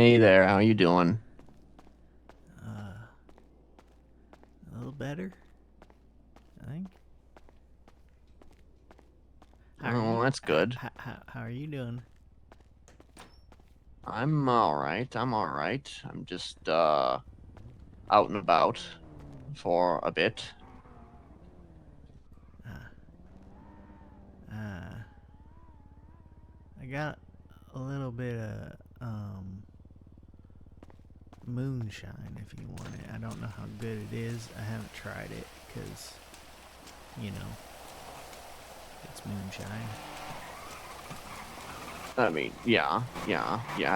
Hey there, how you doing? A little better, I think. How are Oh, you? that's good. How are you doing? I'm all right. I'm all right. I'm just out and about for a bit. Uh, uh, I got a little bit of moonshine if you want it. I don't know how good it is. I haven't tried it because, you know, it's moonshine. I mean, yeah.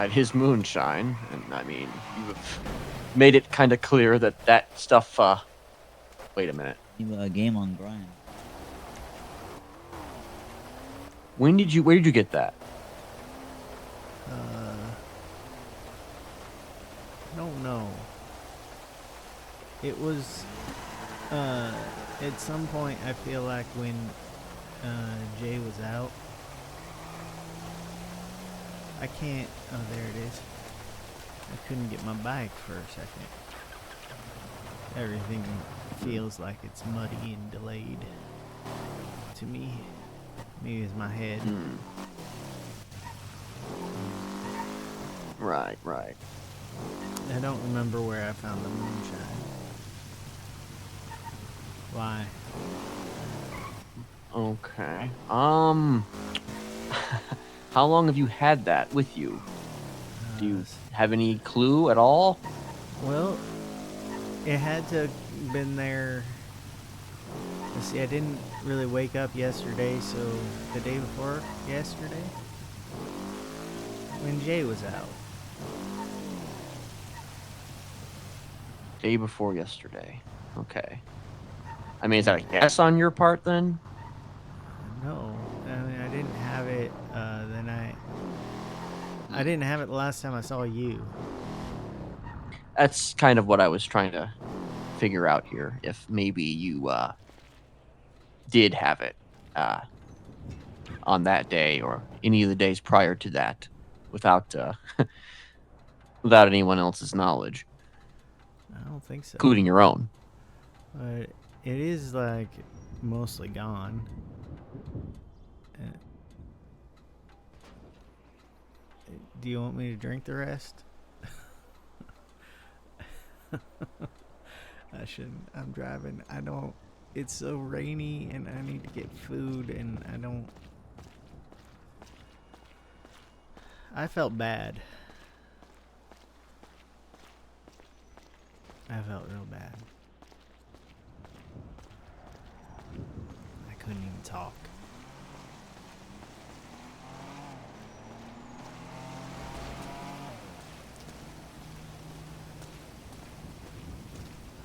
It is moonshine, and I mean, you've made it kind of clear that that stuff. Wait a minute. You a game on grind. When did you? Where did you get that? Uh, I don't know. It was uh, at some point. I feel like when Jay was out, I can't. Oh, there it is. I couldn't get my bike for a second. Everything feels like it's muddy and delayed to me. Maybe it's my head. Hmm. Right. I don't remember where I found the moonshine. Why? Okay. How long have you had that with you? Do Uh, you have any clue at all? well, it had to have been there. Let's see, I didn't really wake up yesterday, so the day before yesterday, when Jay was out. Day before yesterday. Okay. I mean, is that a guess on your part then? No, I mean I didn't have it. Then I didn't have it the last time I saw you. That's kind of what I was trying to figure out here. If maybe you did have it uh, on that day or any of the days prior to that, without without anyone else's knowledge, I don't think so. including your own. But it is like mostly gone. Uh, do you want me to drink the rest? I shouldn't. I'm driving. I don't. It's so rainy and I need to get food and I don't. I felt bad. I felt real bad. I couldn't even talk.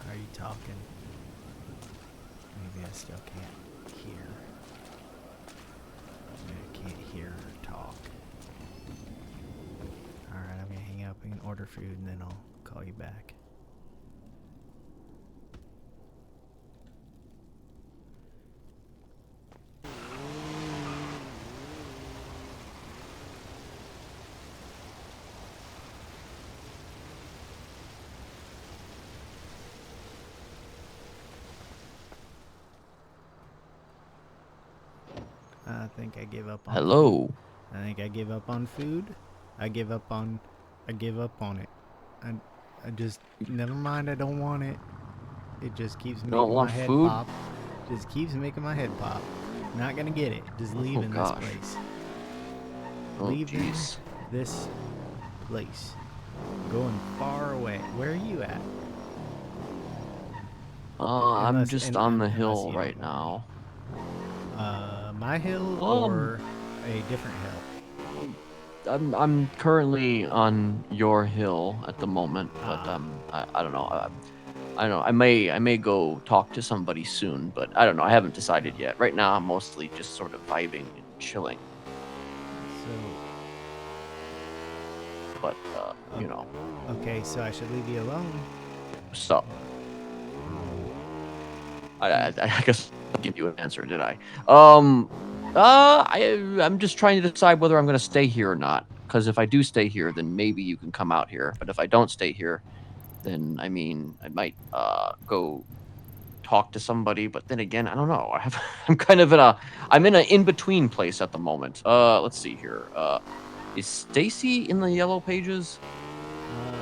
Are you talking? Maybe I still can't hear. Maybe I can't hear or talk. Alright, I'm gonna hang up and order food and then I'll call you back. I think I give up on food. Hello. I think I give up on food. I give up on it. I I just never mind I don't want it. It just keeps You don't making my want head food? pop. Just keeps making my head pop. Not gonna get it. Just Oh leaving this gosh. place. Oh Leaving jeez. this place. Going far away. Where are you at? I'm just on the Unless hill you right don't know me. now. My hill Um, or a different hill? I'm currently on your hill at the moment, but Ah, I don't know. I don't know. I may go talk to somebody soon, but I don't know. I haven't decided yet. Right now, I'm mostly just sort of vibing and chilling. so But okay, so I should leave you alone. so I guess I'll give you an answer, did I? I'm just trying to decide whether I'm going to stay here or not. because if I do stay here, then maybe you can come out here. But if I don't stay here, then I mean, I might go talk to somebody. But then again, I don't know. I'm kind of I'm in an in between place at the moment. Let's see here. Is Stacy in the yellow pages?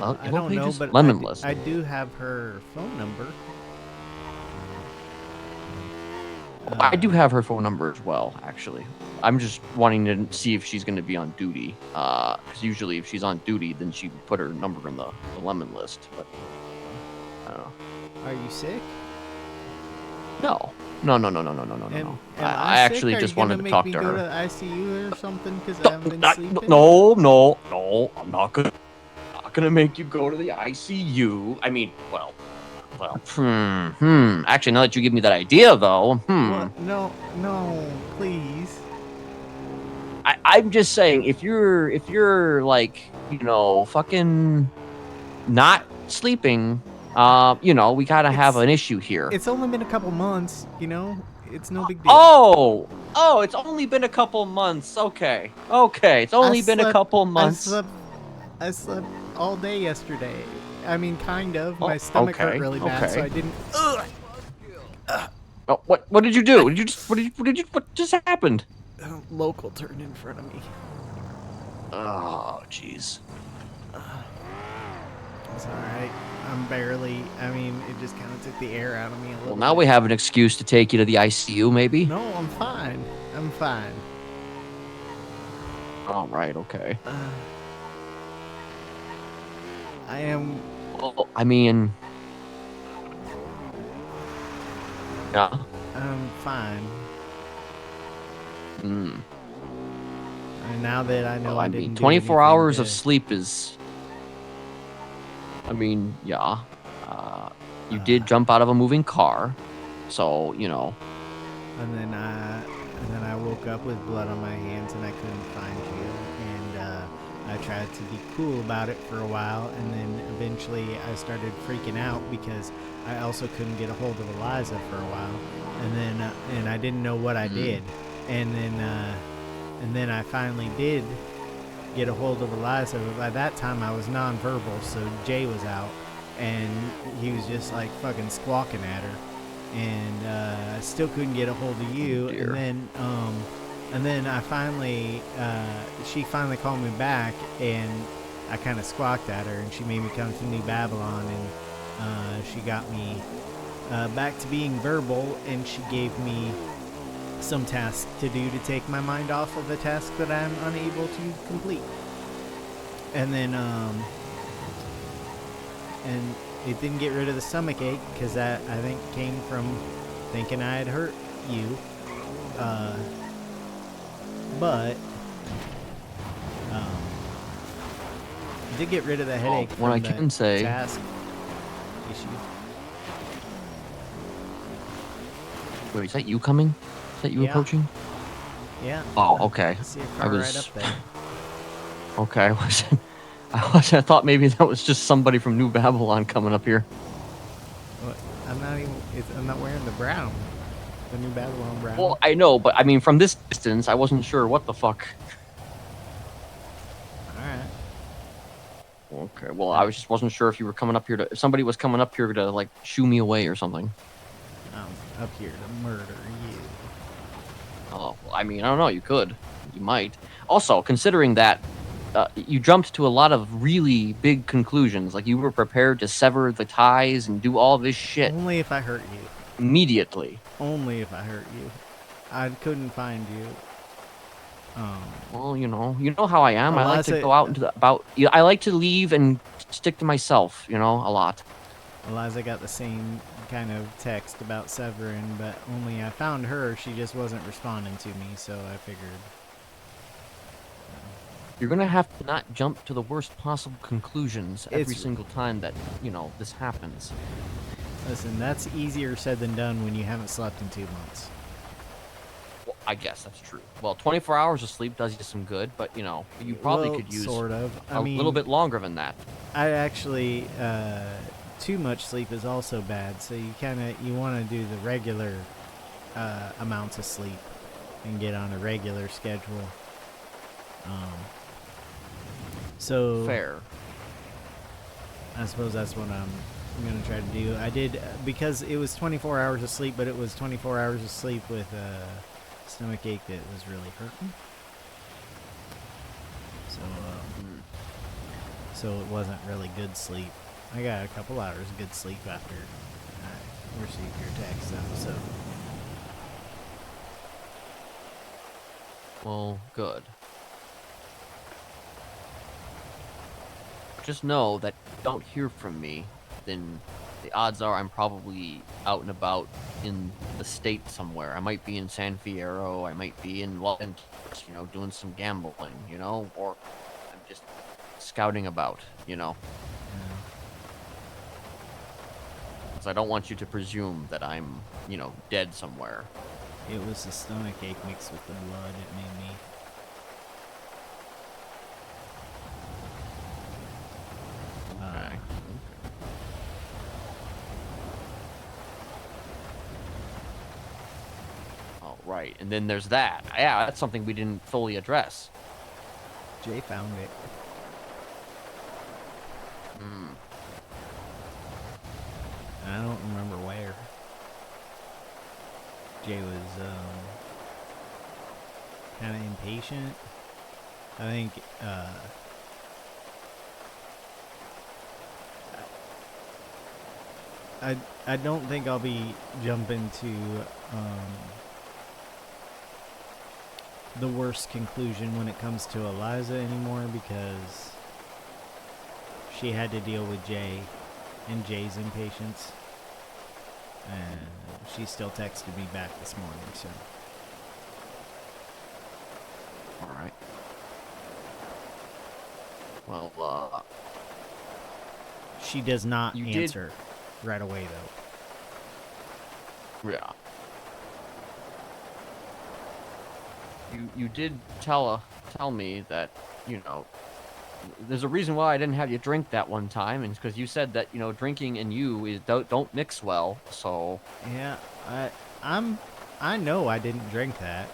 I Yellow don't know, pages, but lemon list. I do have her phone number. I do have her phone number as well, actually. I'm just wanting to see if she's going to be on duty. Because usually if she's on duty, then she would put her number in the lemon list. But I don't know. Are you sick? No. No, no, no, no, no, no, no, no, Am no. I I sick? actually Are you just gonna wanted to make talk me to go to her. the ICU or something because I haven't been sleeping? No, no, no. I'm not gonna make you go to the ICU. I mean, well. Actually, now that you give me that idea, though, What? No, please. I'm just saying, if you're like, fucking not sleeping, we gotta have It's an issue here. it's only been a couple months, you know. It's no big deal. Oh, it's only been a couple months. Okay, it's I only been a slept. couple I months. slept. I slept all day yesterday. I mean, kind of. Oh, My stomach hurt okay, really bad, so I didn't. Ugh. Oh, what did you do? What just happened? Local turned in front of me. Oh, jeez. It's all right. I'm barely. I mean, it just kind of took the air out of me a little. Well, now bit. we have an excuse to take you to the ICU, maybe. No, I'm fine. I'm fine. All right, okay. I am. Well, I mean, yeah. I'm fine. Hmm. And now that I know Well, I I didn't mean, do 24 anything hours to, of sleep is. I mean, yeah. You did jump out of a moving car, so and then I woke up with blood on my hands and I couldn't find you, and I tried to be cool about it for a while, and then eventually I started freaking out because I also couldn't get a hold of Eliza for a while, and I didn't know what I did, and then I finally did get a hold of Eliza, but by that time I was nonverbal, so Jay was out, and he was just like fucking squawking at her, and I still couldn't get a hold of you, dear. and then I finally, she finally called me back, and I kind of squawked at her, and she made me come to New Babylon, and she got me back to being verbal, and she gave me some tasks to do to take my mind off of a task that I'm unable to complete. And then, and it didn't get rid of the stomach ache because that I think came from thinking I had hurt you. But it did get rid of the headache what I from can the say. task issue. Wait, is that you coming? Is that you Yeah. approaching? Yeah. Oh, okay. I see a car right up there. Okay, I thought maybe that was just somebody from New Babylon coming up here. What? I'm not wearing the brown. The New Babylon brown. Well, I know, but I mean, from this distance, I wasn't sure what the fuck. Alright. Okay, well, I just wasn't sure if you were coming up here if somebody was coming up here to, like, shoo me away or something. I'm up here to murder you. Oh, well, I mean, I don't know, you could. You might. Also, considering that you jumped to a lot of really big conclusions, like you were prepared to sever the ties and do all this shit Only if I hurt you. immediately. Only if I hurt you. I couldn't find you. Well, you know how I am. I like to Eliza- go out into I like to leave and stick to myself, a lot. Eliza got the same kind of text about severing, but only I found her. She just wasn't responding to me, so I figured. You're gonna have to not jump to the worst possible conclusions every It's- single time that, this happens. Listen, that's easier said than done when you haven't slept in 2 months. Well, I guess that's true. Well, 24 hours of sleep does you some good, but, you probably could use sort of. a little bit longer than that. I actually, too much sleep is also bad, so you want to do the regular amounts of sleep and get on a regular schedule. So fair. I suppose that's what I'm gonna try to do. I did because it was 24 hours of sleep, but it was 24 hours of sleep with a stomach ache that was really hurting. So, so it wasn't really good sleep. I got a couple hours of good sleep after I received your text, though. So, Well, good. Just know that if you don't hear from me, then the odds are I'm probably out and about in the state somewhere. I might be in San Fierro, I might be in Los Angeles, doing some gambling, or I'm just scouting about. Because I don't want you to presume that I'm, dead somewhere. it was the stomach ache mixed with the blood. It made me. Okay. All right, and then there's that. Yeah, that's something we didn't fully address. Jay found it. Hmm. I don't remember where. Jay was kind of impatient. I think I don't think I'll be jumping to the worst conclusion when it comes to Eliza anymore, because she had to deal with Jay and Jay's impatience, and she still texted me back this morning. So All right. Well, she does not you answer right away, though. yeah. You did tell me that, there's a reason why I didn't have you drink that one time, and it's because you said that, drinking and you don't mix well, so. Yeah, I know I didn't drink that.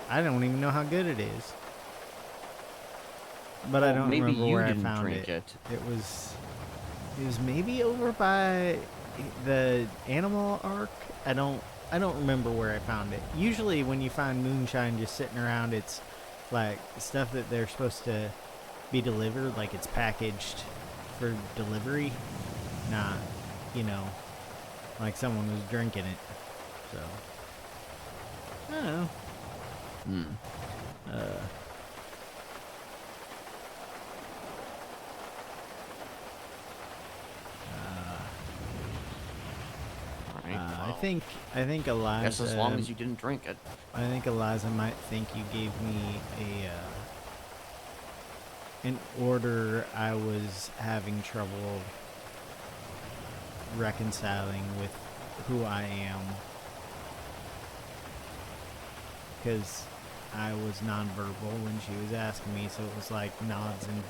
I don't even know how good it is. But I don't maybe remember you where I didn't found drink it. it. It was maybe over by the animal arc. I don't remember where I found it. Usually when you find moonshine just sitting around, it's like stuff that they're supposed to be delivered, like it's packaged for delivery, not, like someone was drinking it. So I don't know. All right. I Well, think Eliza. I guess as long as you didn't drink it. I think Eliza might think you gave me an order I was having trouble reconciling with who I am, because I was nonverbal when she was asking me, so it was like nods and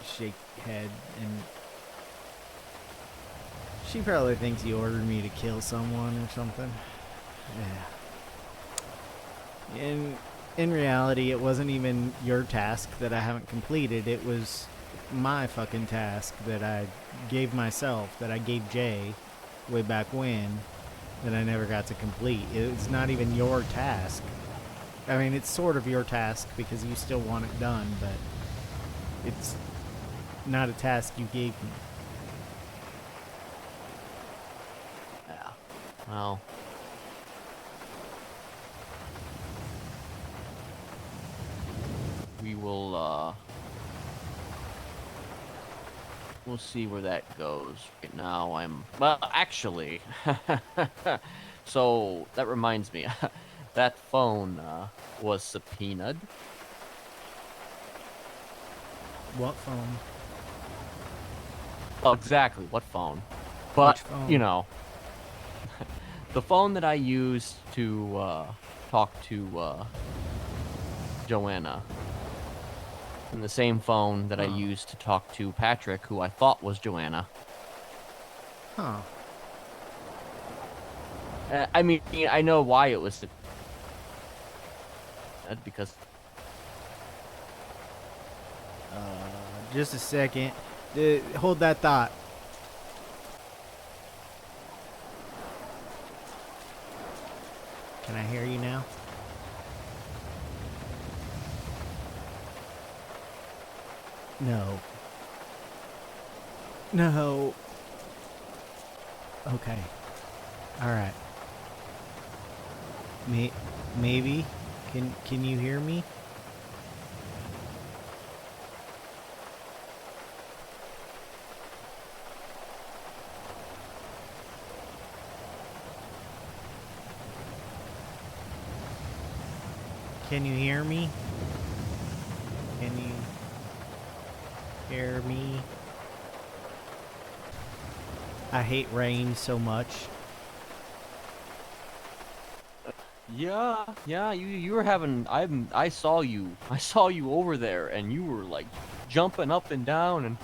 shake head, and she probably thinks you ordered me to kill someone or something. Yeah. In reality, it wasn't even your task that I haven't completed. It was my fucking task that I gave myself, that I gave Jay way back when, that I never got to complete. It's not even your task. I mean, it's sort of your task because you still want it done, but it's not a task you gave me. Yeah. Well. We will, we'll see where that goes. Right now, well, actually, so that reminds me, that phone, was subpoenaed. What phone? Oh, exactly, what phone? Which But, phone? the phone that I used to, talk to, Joanna, and the same phone that I Huh. used to talk to Patrick, who I thought was Joanna. Huh. I mean, I know why it was because Just a second. Hold that thought. Can I hear you now? No. No. Okay. All right. Maybe. Can you hear me? Can you hear me? Can you hear me? I hate rain so much. Yeah, you were having I saw you. I saw you over there and you were like jumping up and down and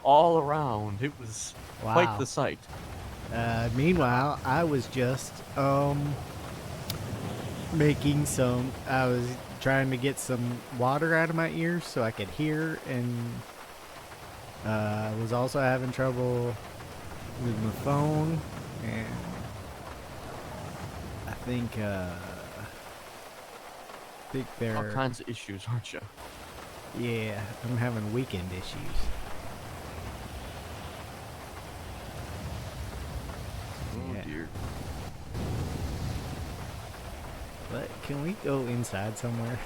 all around. It was quite Wow. the sight. Meanwhile, I was just making some. I was trying to get some water out of my ears so I could hear, and was also having trouble with my phone, and I think All they're kinds of issues, aren't you? yeah. I'm having weekend issues. Oh Yeah. dear. But can we go inside somewhere?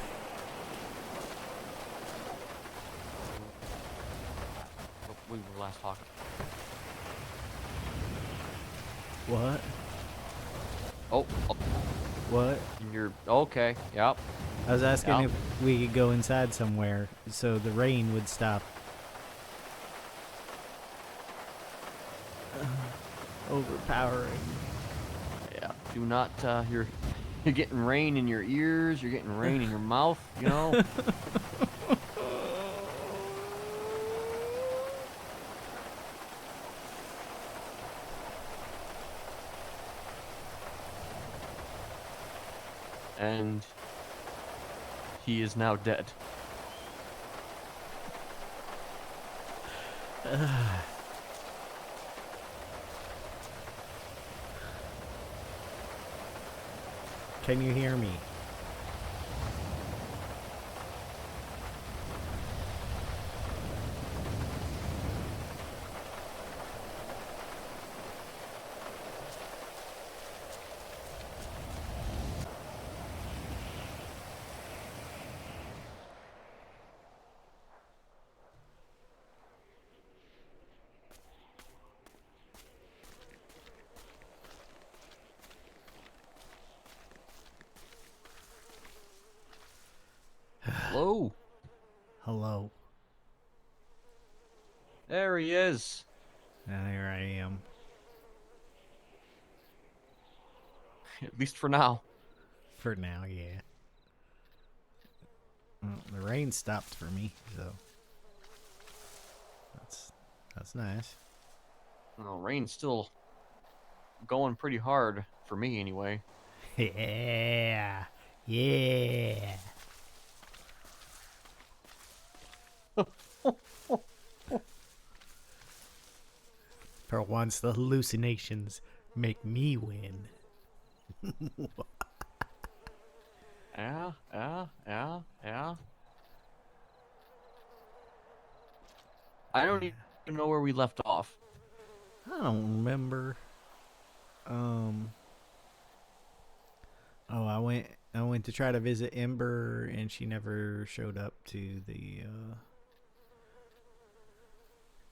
We were last talking. What? Oh, What? you're okay. Yep. I was asking Yep. if we could go inside somewhere so the rain would stop. Overpowering. Yeah. Do not you're getting rain in your ears, you're getting rain in your mouth, you know? And he is now dead. Can you hear me? Hello? Hello. There he is. Here I am. At least for now. For now, yeah. Well, the rain stopped for me, so that's that's nice. Well, rain's still going pretty hard for me anyway. Yeah. Yeah. For once, the hallucinations make me win. Yeah. I don't even know where we left off. I don't remember. Um. Oh, I went to try to visit Ember, and she never showed up to the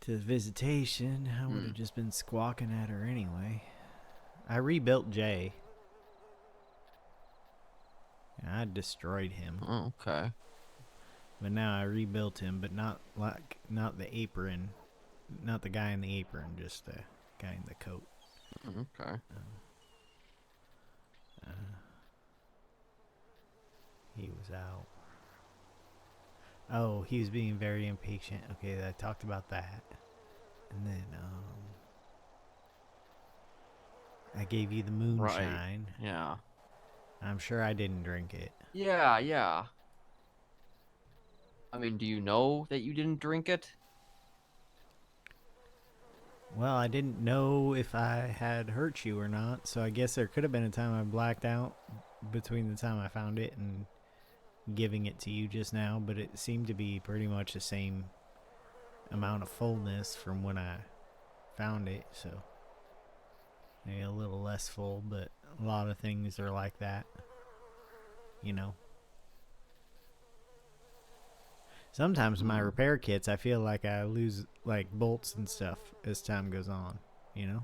visitation. I would Hmm. have just been squawking at her anyway. I rebuilt Jay. I destroyed him, Oh, okay. but now I rebuilt him, but not the apron, not the guy in the apron, just the guy in the coat. Okay. He was out. Oh, he was being very impatient. Okay, I talked about that, and then I gave you the Right. moonshine. Yeah. I'm sure I didn't drink it. Yeah. I mean, do you know that you didn't drink it? Well, I didn't know if I had hurt you or not, so I guess there could have been a time I blacked out between the time I found it and giving it to you just now, but it seemed to be pretty much the same amount of fullness from when I found it, so maybe a little less full, but a lot of things are like that, you know. Sometimes my Hmm. repair kits, I feel like I lose like bolts and stuff as time goes on, you know?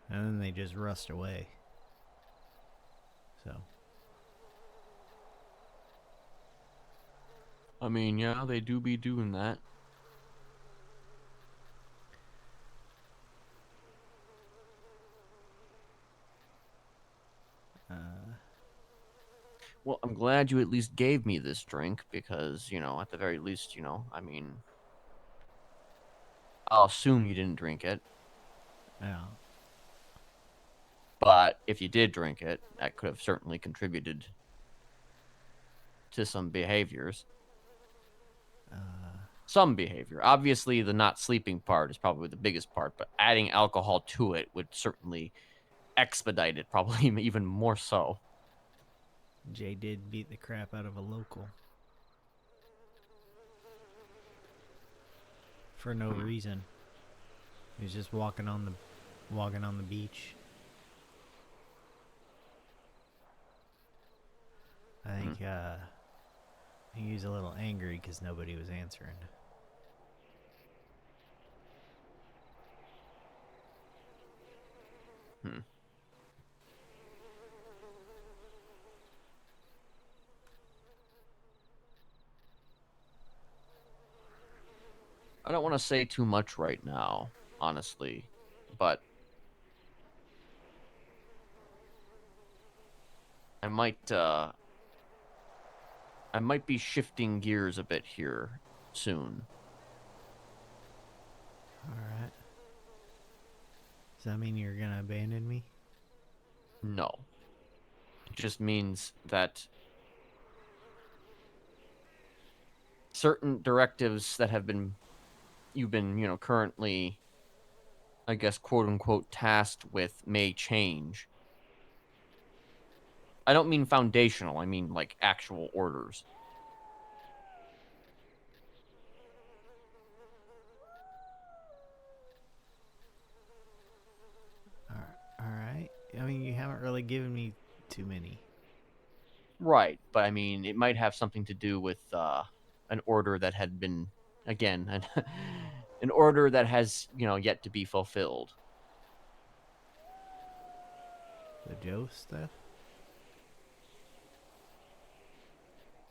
And then they just rust away. So, I mean, yeah, they do be doing that. uh, Well, I'm glad you at least gave me this drink because, at the very least, I mean, I'll assume you didn't drink it, yeah. but if you did drink it, that could have certainly contributed to some behaviors. Uh, Some behavior. Obviously, the not sleeping part is probably the biggest part, but adding alcohol to it would certainly expedite it, probably even more so. Jay did beat the crap out of a local for no Hmm. reason. He was just walking on the beach. I Hmm. think he was a little angry because nobody was answering. Hmm. I don't want to say too much right now, honestly, but I might be shifting gears a bit here soon. All right. Does that mean you're gonna abandon me? No. It just means that certain directives that you've been, currently, I guess, quote unquote, tasked with may change. I don't mean foundational, I mean like actual orders. All right. I mean, you haven't really given me too many. Right, but I mean, it might have something to do with an order that had been, again, an order that has, yet to be fulfilled. The Joe stuff.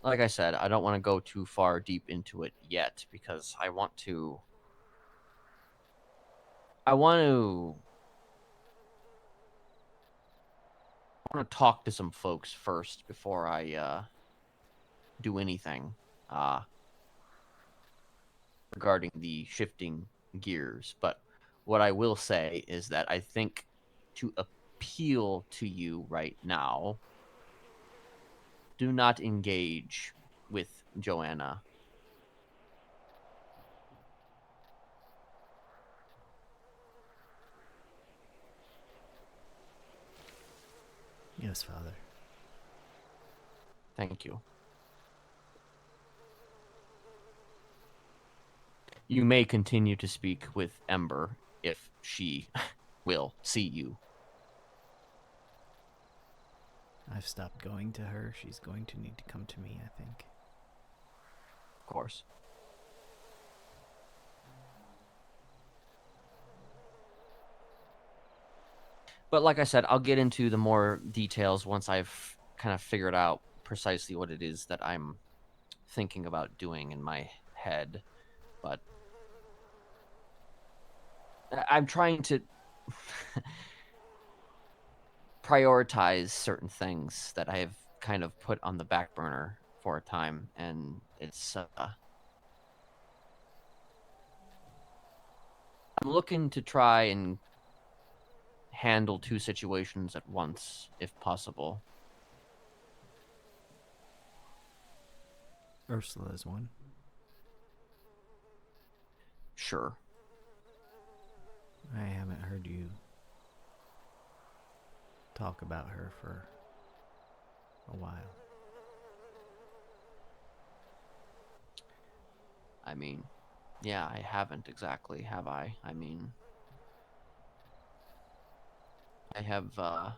Like I said, I don't want to go too far deep into it yet because I want to talk to some folks first before I do anything uh regarding the shifting gears. But what I will say is that I think to appeal to you right now, do not engage with Joanna. Yes, Father. Thank you. You may continue to speak with Ember if she will see you, I've stopped going to her. She's going to need to come to me, I think. of course. But like I said, I'll get into the more details once I've kind of figured out precisely what it is that I'm thinking about doing in my head. But I'm trying to prioritize certain things that I have kind of put on the back burner for a time, and I'm looking to try and handle two situations at once if possible. Ursula's one. Sure. I haven't heard you talk about her for a while. I mean, yeah, I haven't exactly, have I? I mean, I have, I've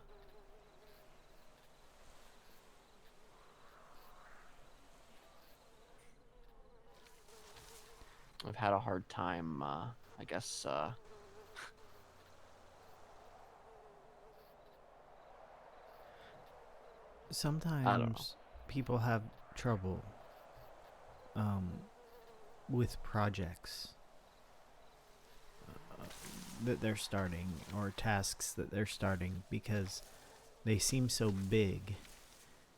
had a hard time, I guess, I don't know. Sometimes people have trouble um, with projects that they're starting or tasks that they're starting because they seem so big,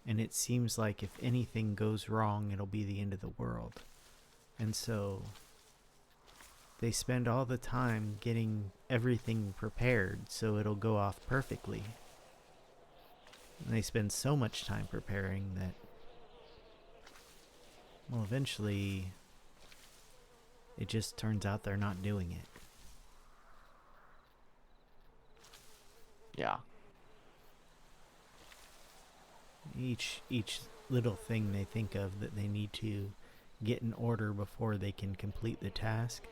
and it seems like if anything goes wrong, it'll be the end of the world. And so they spend all the time getting everything prepared so it'll go off perfectly. And they spend so much time preparing that, well, eventually it just turns out they're not doing it. Yeah. Each little thing they think of that they need to get in order before they can complete the task,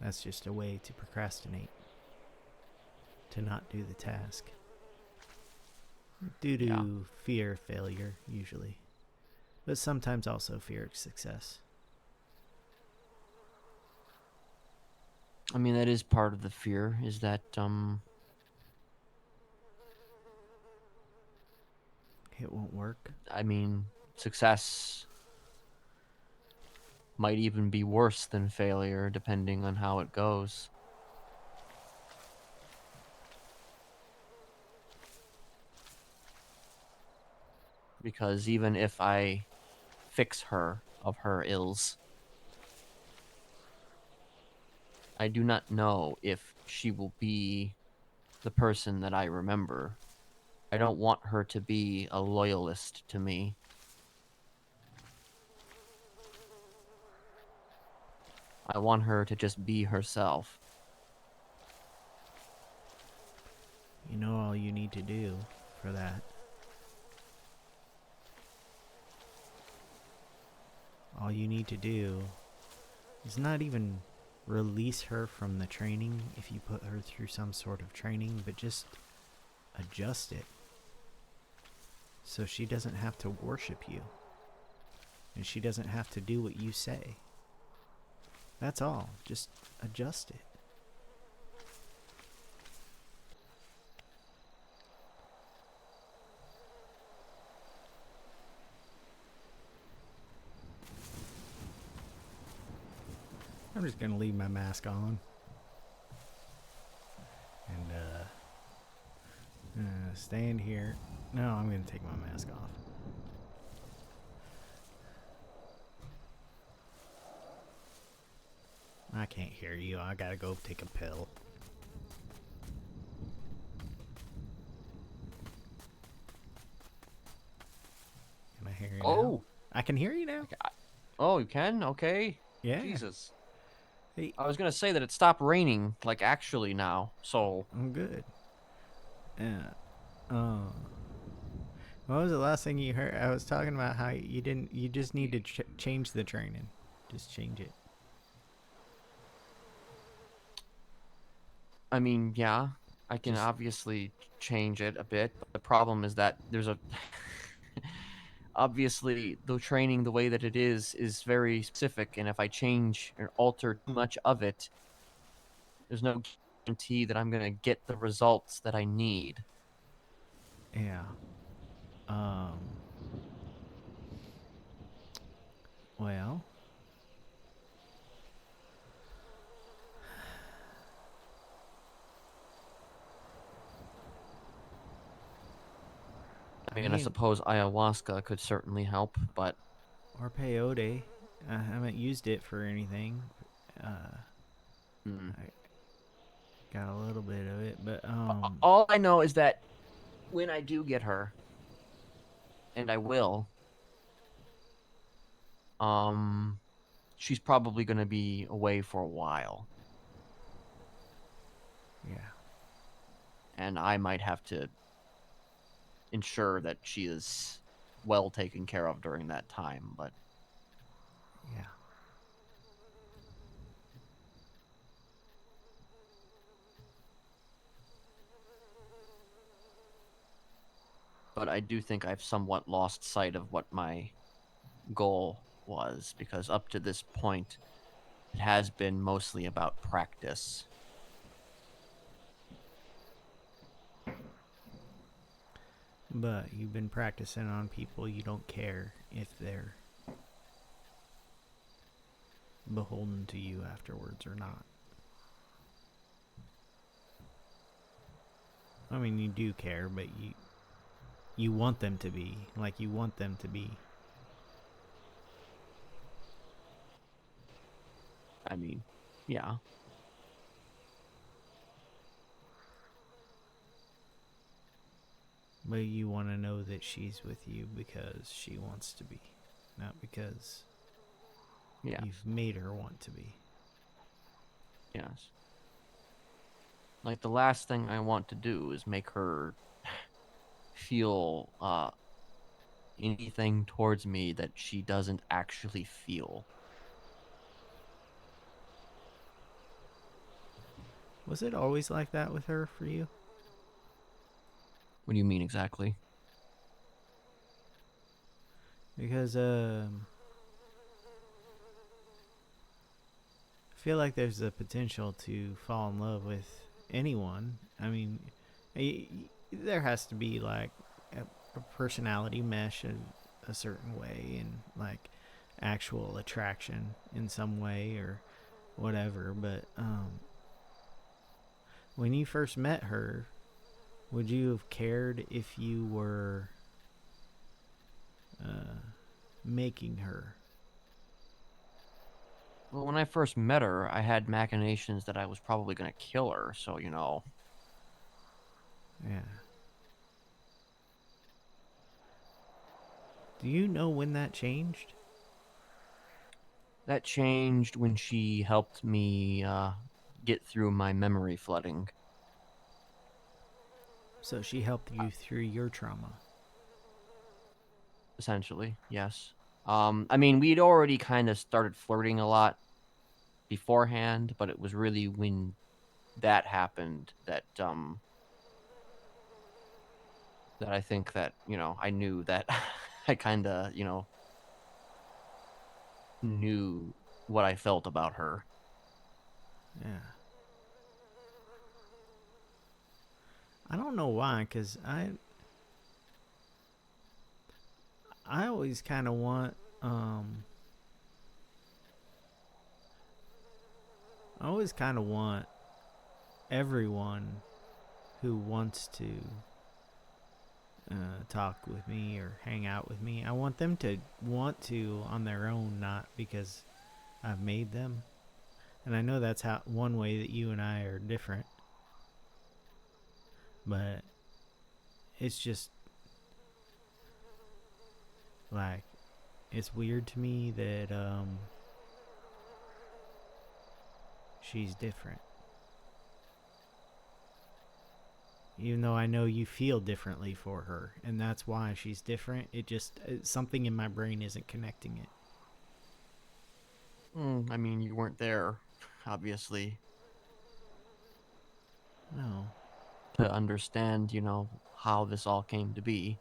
that's just a way to procrastinate, to not do the task. Due Yeah. to fear of failure, usually. But sometimes also fear of success. I mean, that is part of the fear, is that, It won't work. I mean, success might even be worse than failure, depending on how it goes. Because even if I fix her of her ills, I do not know if she will be the person that I remember. I don't want her to be a loyalist to me. I want her to just be herself. You know all you need to do for that. All you need to do is not even release her from the training if you put her through some sort of training, but just adjust it so she doesn't have to worship you and she doesn't have to do what you say. That's all. Just adjust it. I'm just gonna leave my mask on and stand here. No, I'm gonna take my mask off. I can't hear you. I gotta go take a pill. Can I hear you now? Oh! I can hear you now. Oh, you can? Okay. Yeah. Jesus. Hey, I was gonna say that it stopped raining, like, actually now, so... I'm good. Yeah. Uh, what was the last thing you heard? I was talking about how you didn't. You just need to change the training. Just change it. I mean, yeah, I can Just obviously change it a bit, but the problem is that there's a... obviously, the training, the way that it is very specific, and if I change or alter too much of it, there's no guarantee that I'm gonna get the results that I need. yeah. Um. Well, I I mean, I mean, suppose ayahuasca could certainly help, but or peyote. I haven't used it for anything. Uh, mm, I got a little bit of it, but all I know is that when I do get her, and I will, Um, she's probably going to be away for a while, Yeah. and I might have to ensure that she is well taken care of during that time. Yeah. But I do think I've somewhat lost sight of what my goal was, because up to this point, it has been mostly about practice. But you've been practicing on people you don't care if they're beholden to you afterwards or not. I mean, you do care, but you want them to be like you want them to be. I mean, yeah, But you want to know that she's with you because she wants to be, not because yeah, you've made her want to be. yes. Like, the last thing I want to do is make her feel anything towards me that she doesn't actually feel. Was it always like that with her for you? What do you mean exactly? Because I feel like there's the potential to fall in love with anyone. I mean, there has to be like a personality mesh in a certain way and like actual attraction in some way or whatever. But when you first met her, would you have cared if you were uh, making her? Well, when I first met her, I had machinations that I was probably going to kill her, so, Yeah. Do you know when that changed? that changed when she helped me get through my memory flooding. So she helped you through your trauma. Essentially, yes. I mean, we'd already kind of started flirting a lot beforehand, but it was really when that happened that I think that, I knew that I kind of, knew what I felt about her. Yeah. I don't know why, because I always kind of want I always kind of want everyone who wants to talk with me or hang out with me. I want them to want to on their own, not because I've made them. And I know that's how one way that you and I are different, but it's just like it's weird to me that she's different. Even though I know you feel differently for her, and that's why she's different. Something in my brain isn't connecting it. I mean, you weren't there, obviously, No, to understand, how this all came to be.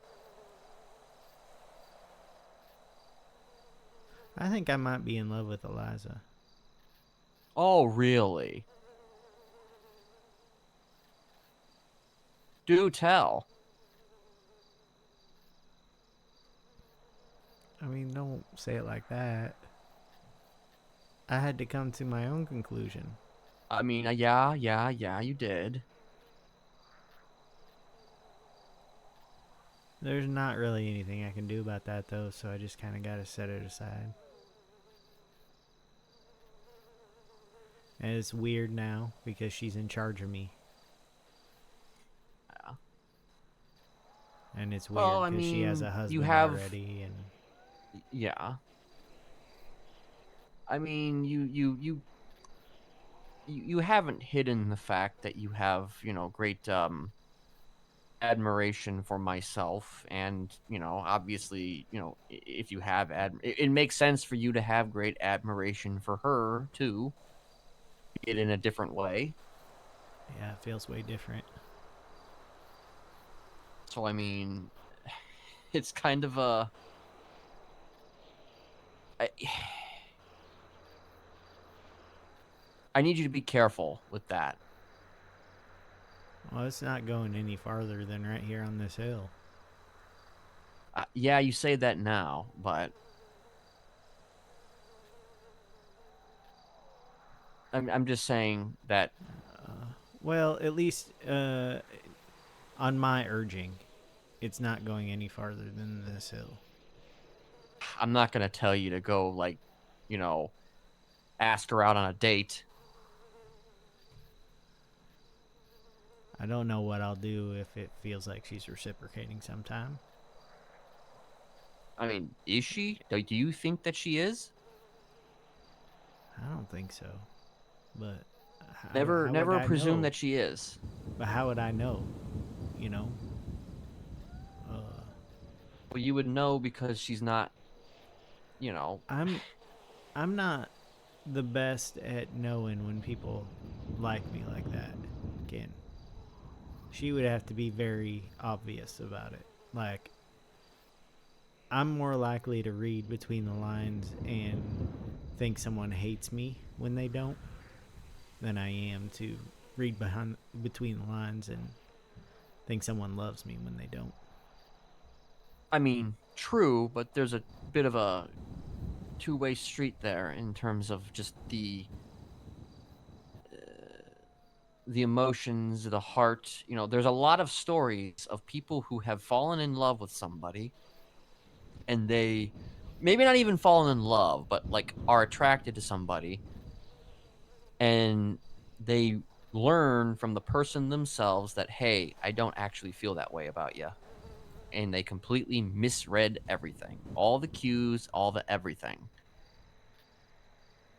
I think I might be in love with Eliza. Oh, really? Do tell. I mean, don't say it like that. I had to come to my own conclusion. I mean, yeah, you did. There's not really anything I can do about that, though, so I just kind of got to set it aside. And it's weird now because she's in charge of me. Yeah. And it's Well, weird I because she has mean, a you husband have, already. And yeah. I mean, you haven't hidden the fact that you have, great admiration for myself, and obviously, if you have it makes sense for you to have great admiration for her too, be it in a different way. Yeah, it feels way different. So I mean, it's kind of a I, I need you to be careful with that. Well, it's not going any farther than right here on this hill. Yeah, you say that now, but I'm just saying that Well, at least on my urging, it's not going any farther than this hill. I'm not gonna tell you to go, like, you know ask her out on a date. I don't know what I'll do if it feels like she's reciprocating sometime. I mean, is she? Do you think that she is? I don't think so. But Never, how would never I presume know? that she is. But how would I know? You know? Well, you would know because she's not, you know. I'm I'm not the best at knowing when people like me like that. Again, she would have to be very obvious about it. Like, I'm more likely to read between the lines and think someone hates me when they don't than I am to read behind between the lines and think someone loves me when they don't. I mean, true, but there's a bit of a two-way street there in terms of just the emotions, the heart. There's a lot of stories of people who have fallen in love with somebody, and they maybe not even fallen in love, but like are attracted to somebody, and they learn from the person themselves that, hey, I don't actually feel that way about you. And they completely misread everything, all the cues, all the everything.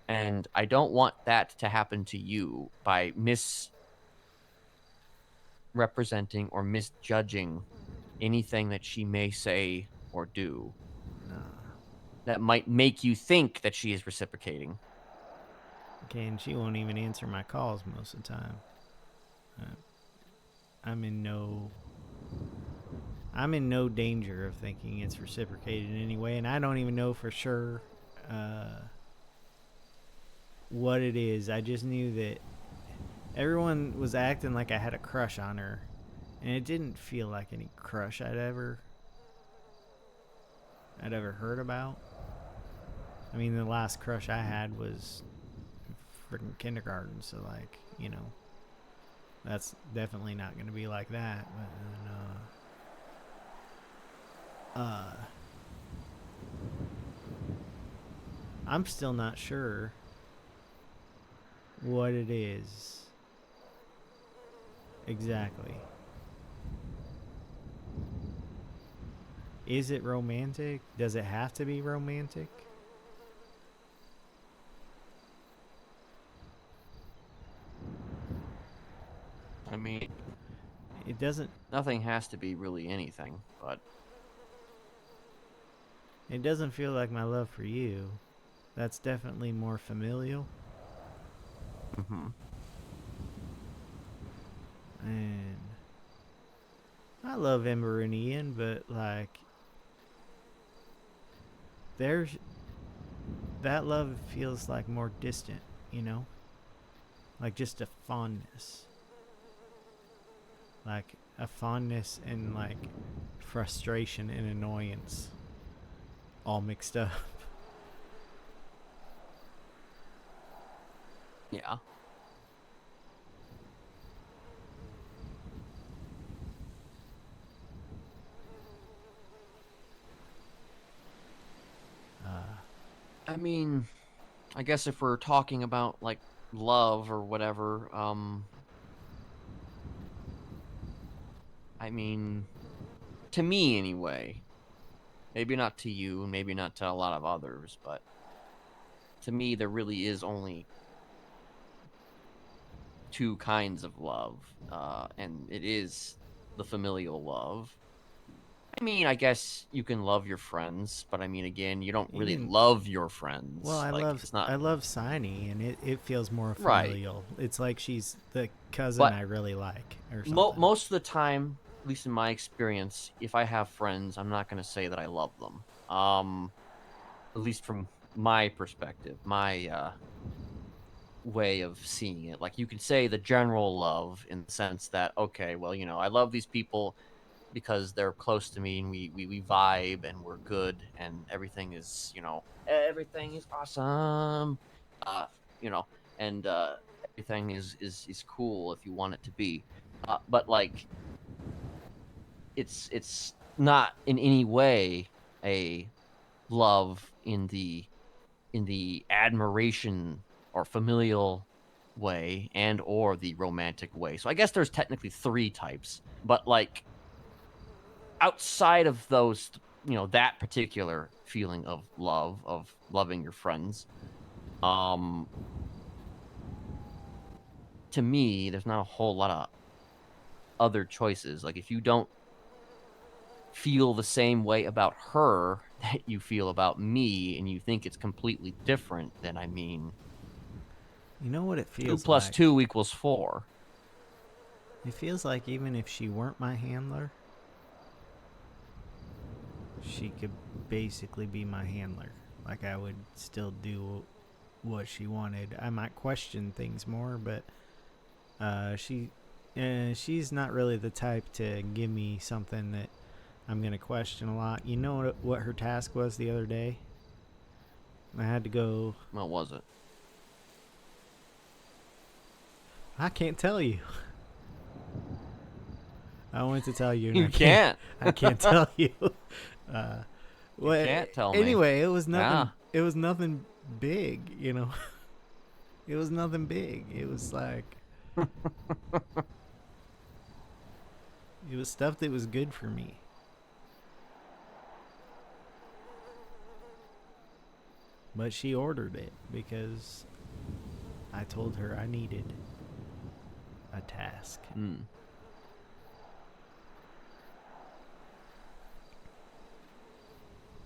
And I don't want that to happen to you by misrepresenting or misjudging anything that she may say or do that might make you think that she is reciprocating. Okay, and she won't even answer my calls most of the time. Uh, I'm in no I'm in no danger of thinking it's reciprocated in any way, and I don't even know for sure uh, what it is. I just knew that everyone was acting like I had a crush on her, and it didn't feel like any crush I'd ever heard about. I mean, the last crush I had was freaking kindergarten, so like, that's definitely not going to be like that. But I'm still not sure what it is exactly. Is it romantic? Does it have to be romantic? I mean, It doesn't. nothing has to be really anything, but It doesn't feel like my love for you. That's definitely more familial, mhm. and I love Ember and Ian, but like, there's that love feels like more distant. You know, like just a fondness, like a fondness and like frustration and annoyance, all mixed up. Yeah. I mean, I guess if we're talking about like love or whatever, I mean, to me anyway, maybe not to you, maybe not to a lot of others, but to me, there really is only two kinds of love, and it is the familial love. I mean, I guess you can love your friends, but I mean, again, you don't really Even love your well, friends. Like, it's not I love Signy, and it feels more right. familial. It's like she's the cousin But I really like, or something. most of the time, at least in my experience, if I have friends, I'm not going to say that I love them. At least from my perspective, my way of seeing it. Like, you could say the general love in the sense that, okay, well, I love these people because they're close to me and we vibe and we're good and everything is awesome. Uh, you know, and everything is cool if you want it to be. But like, it's not in any way a love in the admiration or familial way and or the romantic way. So I guess there's technically three types, but like outside of those, that particular feeling of love, of loving your friends, um to me there's not a whole lot of other choices. Like, if you don't feel the same way about her that you feel about me and you think it's completely different, then I mean, You know what it 2 feels plus like? 2 equals 4. It feels like even if she weren't my handler, she could basically be my handler. Like I would still do what she wanted. I might question things more, but she's not really the type to give me something that I'm gonna question a lot. You know what her task was the other day? I had to go. What was it? I can't tell you. I wanted to tell you, and You can't. I can't tell you. Uh, You well, can't tell me. anyway, it was Yeah. nothing. It was nothing big, you know. It was nothing big. It was like it was stuff that was good for me. But she ordered it because I told her I needed a task. Hmm.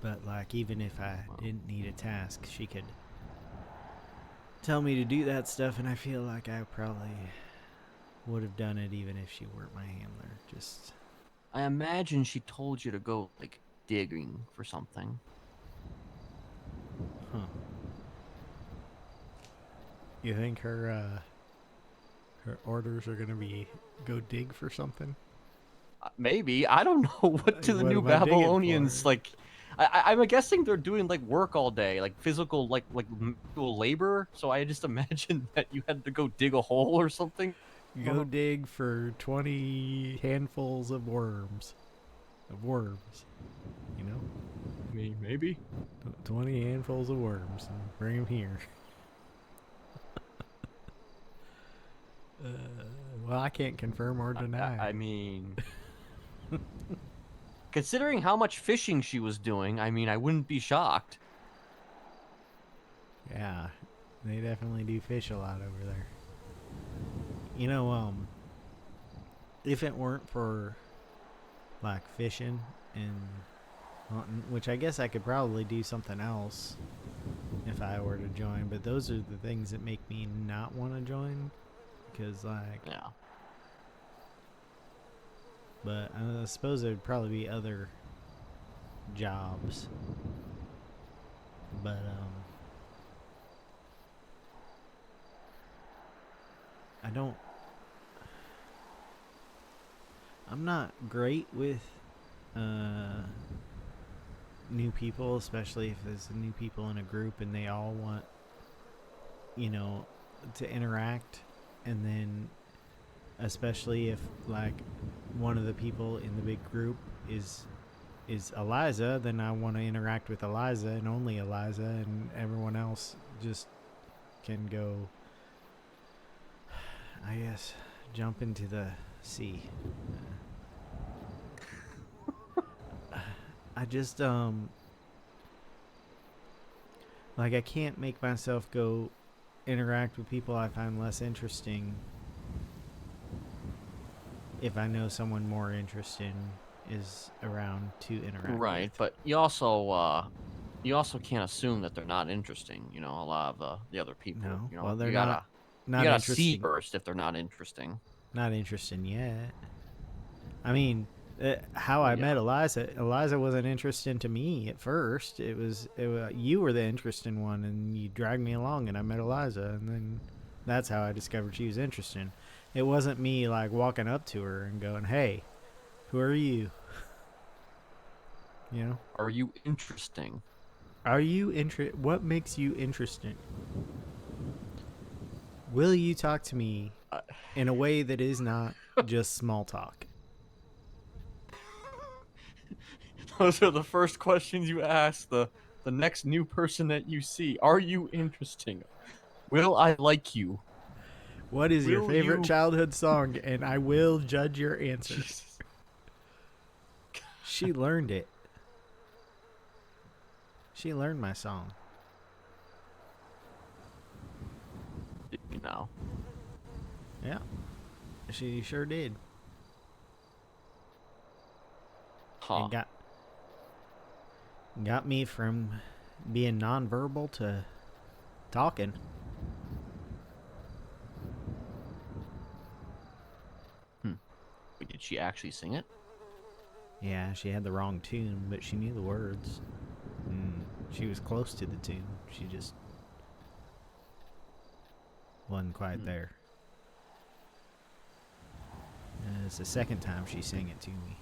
But like even if I Well, didn't need a task, she could tell me to do that stuff, and I feel like I probably would have done it even if she weren't my handler. Just I imagine she told you to go like digging for something. huh. You think her orders are gonna be go dig for something? Maybe, I don't know what do the What new am I digging for? Babylonians like. I'm guessing they're doing like work all day, like physical, like manual labor. So I just imagine that you had to go dig a hole or something. I don't Go know. dig for 20 handfuls of worms. Of worms, you know? I mean, maybe. 20 handfuls of worms and bring them here. Uh, well, I can't confirm or deny. I mean, considering how much fishing she was doing, I mean, I wouldn't be shocked. Yeah, they definitely do fish a lot over there. You know, if it weren't for like fishing and hunting, which I guess I could probably do something else if I were to join, but those are the things that make me not want to join because like, Yeah. but I suppose there'd probably be other jobs, but I don't. I'm not great with uh, new people, especially if there's new people in a group and they all want, you know, to interact, and then especially if like one of the people in the big group is Eliza, then I want to interact with Eliza and only Eliza, and everyone else just can go, I guess, jump into the sea. I just Like, I can't make myself go interact with people I find less interesting if I know someone more interesting is around to interact Right, with. but you also can't assume that they're not interesting, you know, a lot of the other people, No, you know, well, they're not you not gotta see interesting. first if they're not interesting. Not interesting yet. I mean, how I met Yeah. Eliza. Eliza wasn't interesting to me at first. It was you were the interesting one, and you dragged me along, and I met Eliza, and then that's how I discovered she was interesting. It wasn't me like walking up to her and going, "Hey, who are you?" You know, Are you interesting? are you What makes you interesting? Will you talk to me Uh, in a way that is not just small talk? Those are the first questions you ask the next new person that you see. Are you interesting? Will I like you? What is your Will favorite you childhood song? And I will judge your answer. Jesus. She learned it. She learned my song. You know. Yeah, she sure did. Huh. And got me from being nonverbal to talking. Hmm. Wait, did she actually sing it? Yeah, she had the wrong tune, but she knew the words. And she was close to the tune. She just wasn't quite Hmm. there. And it's the second time she sang it to me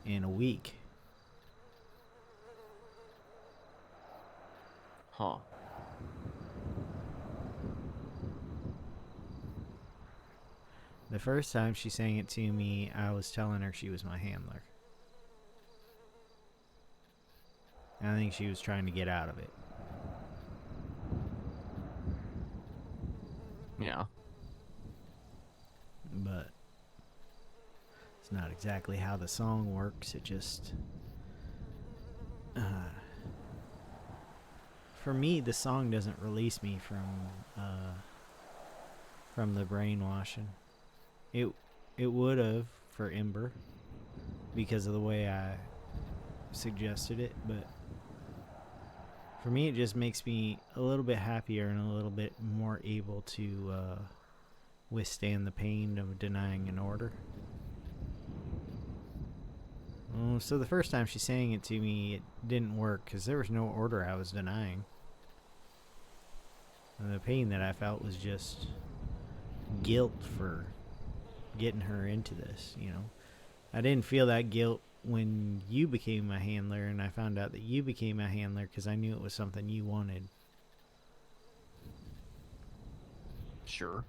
in a week. Huh. The first time she sang it to me, I was telling her she was my handler. And I think she was trying to get out of it. Yeah. But it's not exactly how the song works. It just. For me, the song doesn't release me from the brainwashing. It it would have for Ember because of the way I suggested it, but for me, it just makes me a little bit happier and a little bit more able to withstand the pain of denying an order. So the first time she sang it to me, it didn't work because there was no order I was denying. And the pain that I felt was just guilt for getting her into this, you know. I didn't feel that guilt when you became my handler and I found out that you became my handler because I knew it was something you wanted. Sure.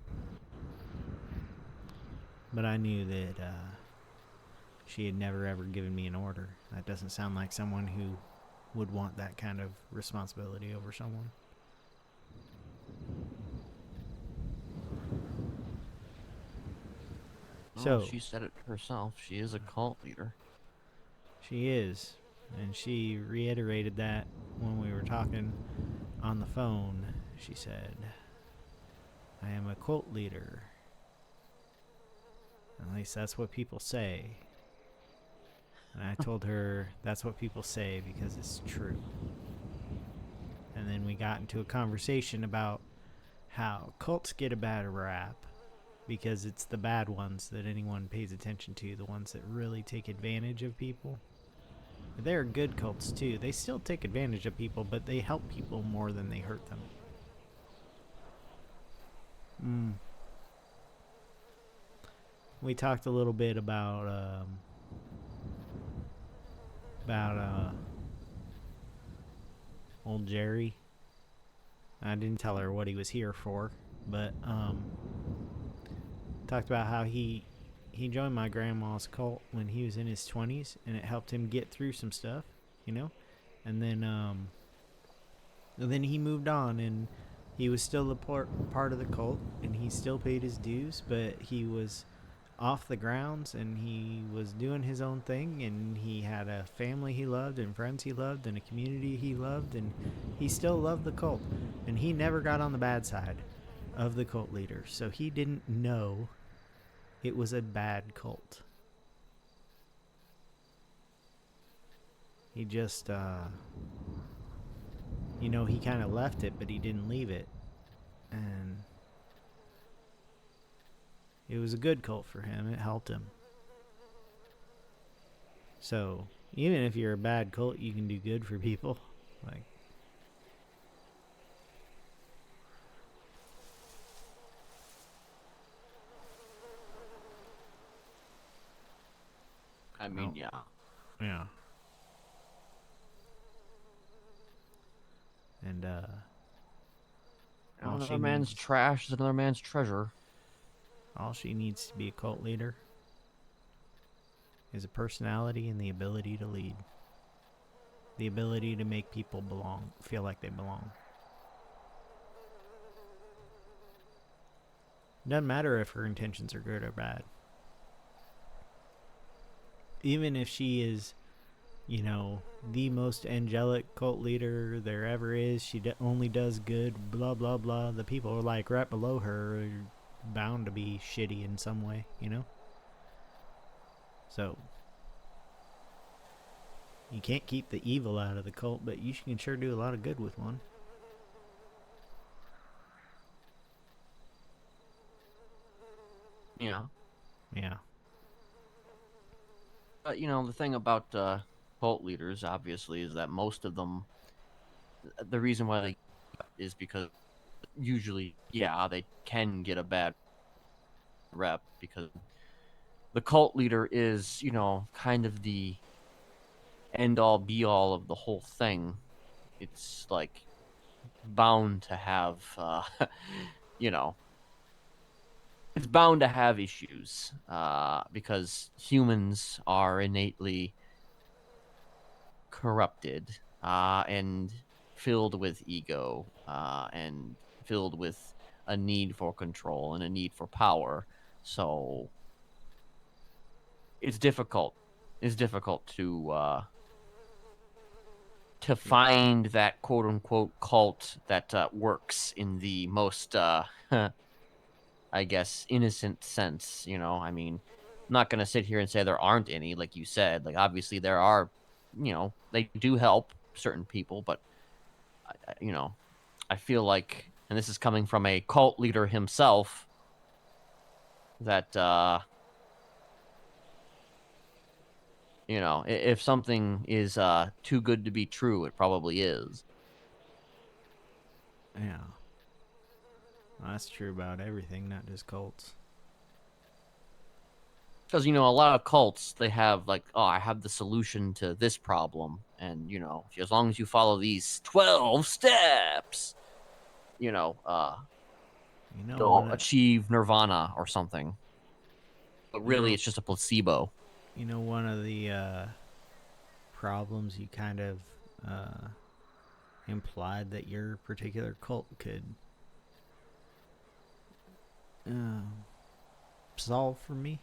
But I knew that she had never ever given me an order. That doesn't sound like someone who would want that kind of responsibility over someone. Well, So, she said it herself. She is a cult leader. she is. And she reiterated that when we were talking on the phone. She said, I am a cult leader. At least that's what people say. And I told her that's what people say because it's true. And then we got into a conversation about how cults get a bad rap because it's the bad ones that anyone pays attention to, the ones that really take advantage of people. There are good cults too. They still take advantage of people, but they help people more than they hurt them. Mm. We talked a little bit about old Jerry. I didn't tell her what he was here for, but talked about how he joined my grandma's cult when he was in his 20s, and it helped him get through some stuff, you know. And then he moved on, and he was still a part of the cult, and he still paid his dues, but he was off the grounds, and he was doing his own thing, and he had a family he loved and friends he loved and a community he loved, and he still loved the cult, and he never got on the bad side of the cult leader, so he didn't know it was a bad cult. He just he kind of left it, but he didn't leave it, and it was a good cult for him. It helped him. So even if you're a bad cult, you can do good for people. Like, I mean, oh, yeah. yeah. And all she Another man's needs, trash is another man's treasure. all she needs to be a cult leader is a personality and the ability to lead, the ability to make people feel like they belong. Doesn't matter if her intentions are good or bad. Even if she is, the most angelic cult leader there ever is, she only does good, blah, blah, blah. The people like right below her are bound to be shitty in some way. So, you can't keep the evil out of the cult, but you can sure do a lot of good with one. Yeah. Yeah. But the thing about cult leaders, obviously, is that most of them, the reason why they is because usually, yeah, they can get a bad rep because the cult leader is, kind of the end all be all of the whole thing. It's like bound to have, you know, it's bound to have issues because humans are innately corrupted and filled with ego and filled with a need for control and a need for power. So it's difficult. It's difficult to Yeah. find that quote unquote cult that works in the most I guess innocent sense. I mean, I'm not gonna sit here and say there aren't any, like you said. Like obviously there are. They do help certain people, but I feel like, and this is coming from a cult leader himself, that if something is too good to be true, it probably is. Yeah. Well, that's true about everything, not just cults. Because a lot of cults, they have like, oh, I have the solution to this problem, and as long as you follow these 12 steps, you know, uh, You know, you'll achieve nirvana or something. But you really, know, it's just a placebo. one of the problems you kind of uh, implied that your particular cult could uh, solve for me.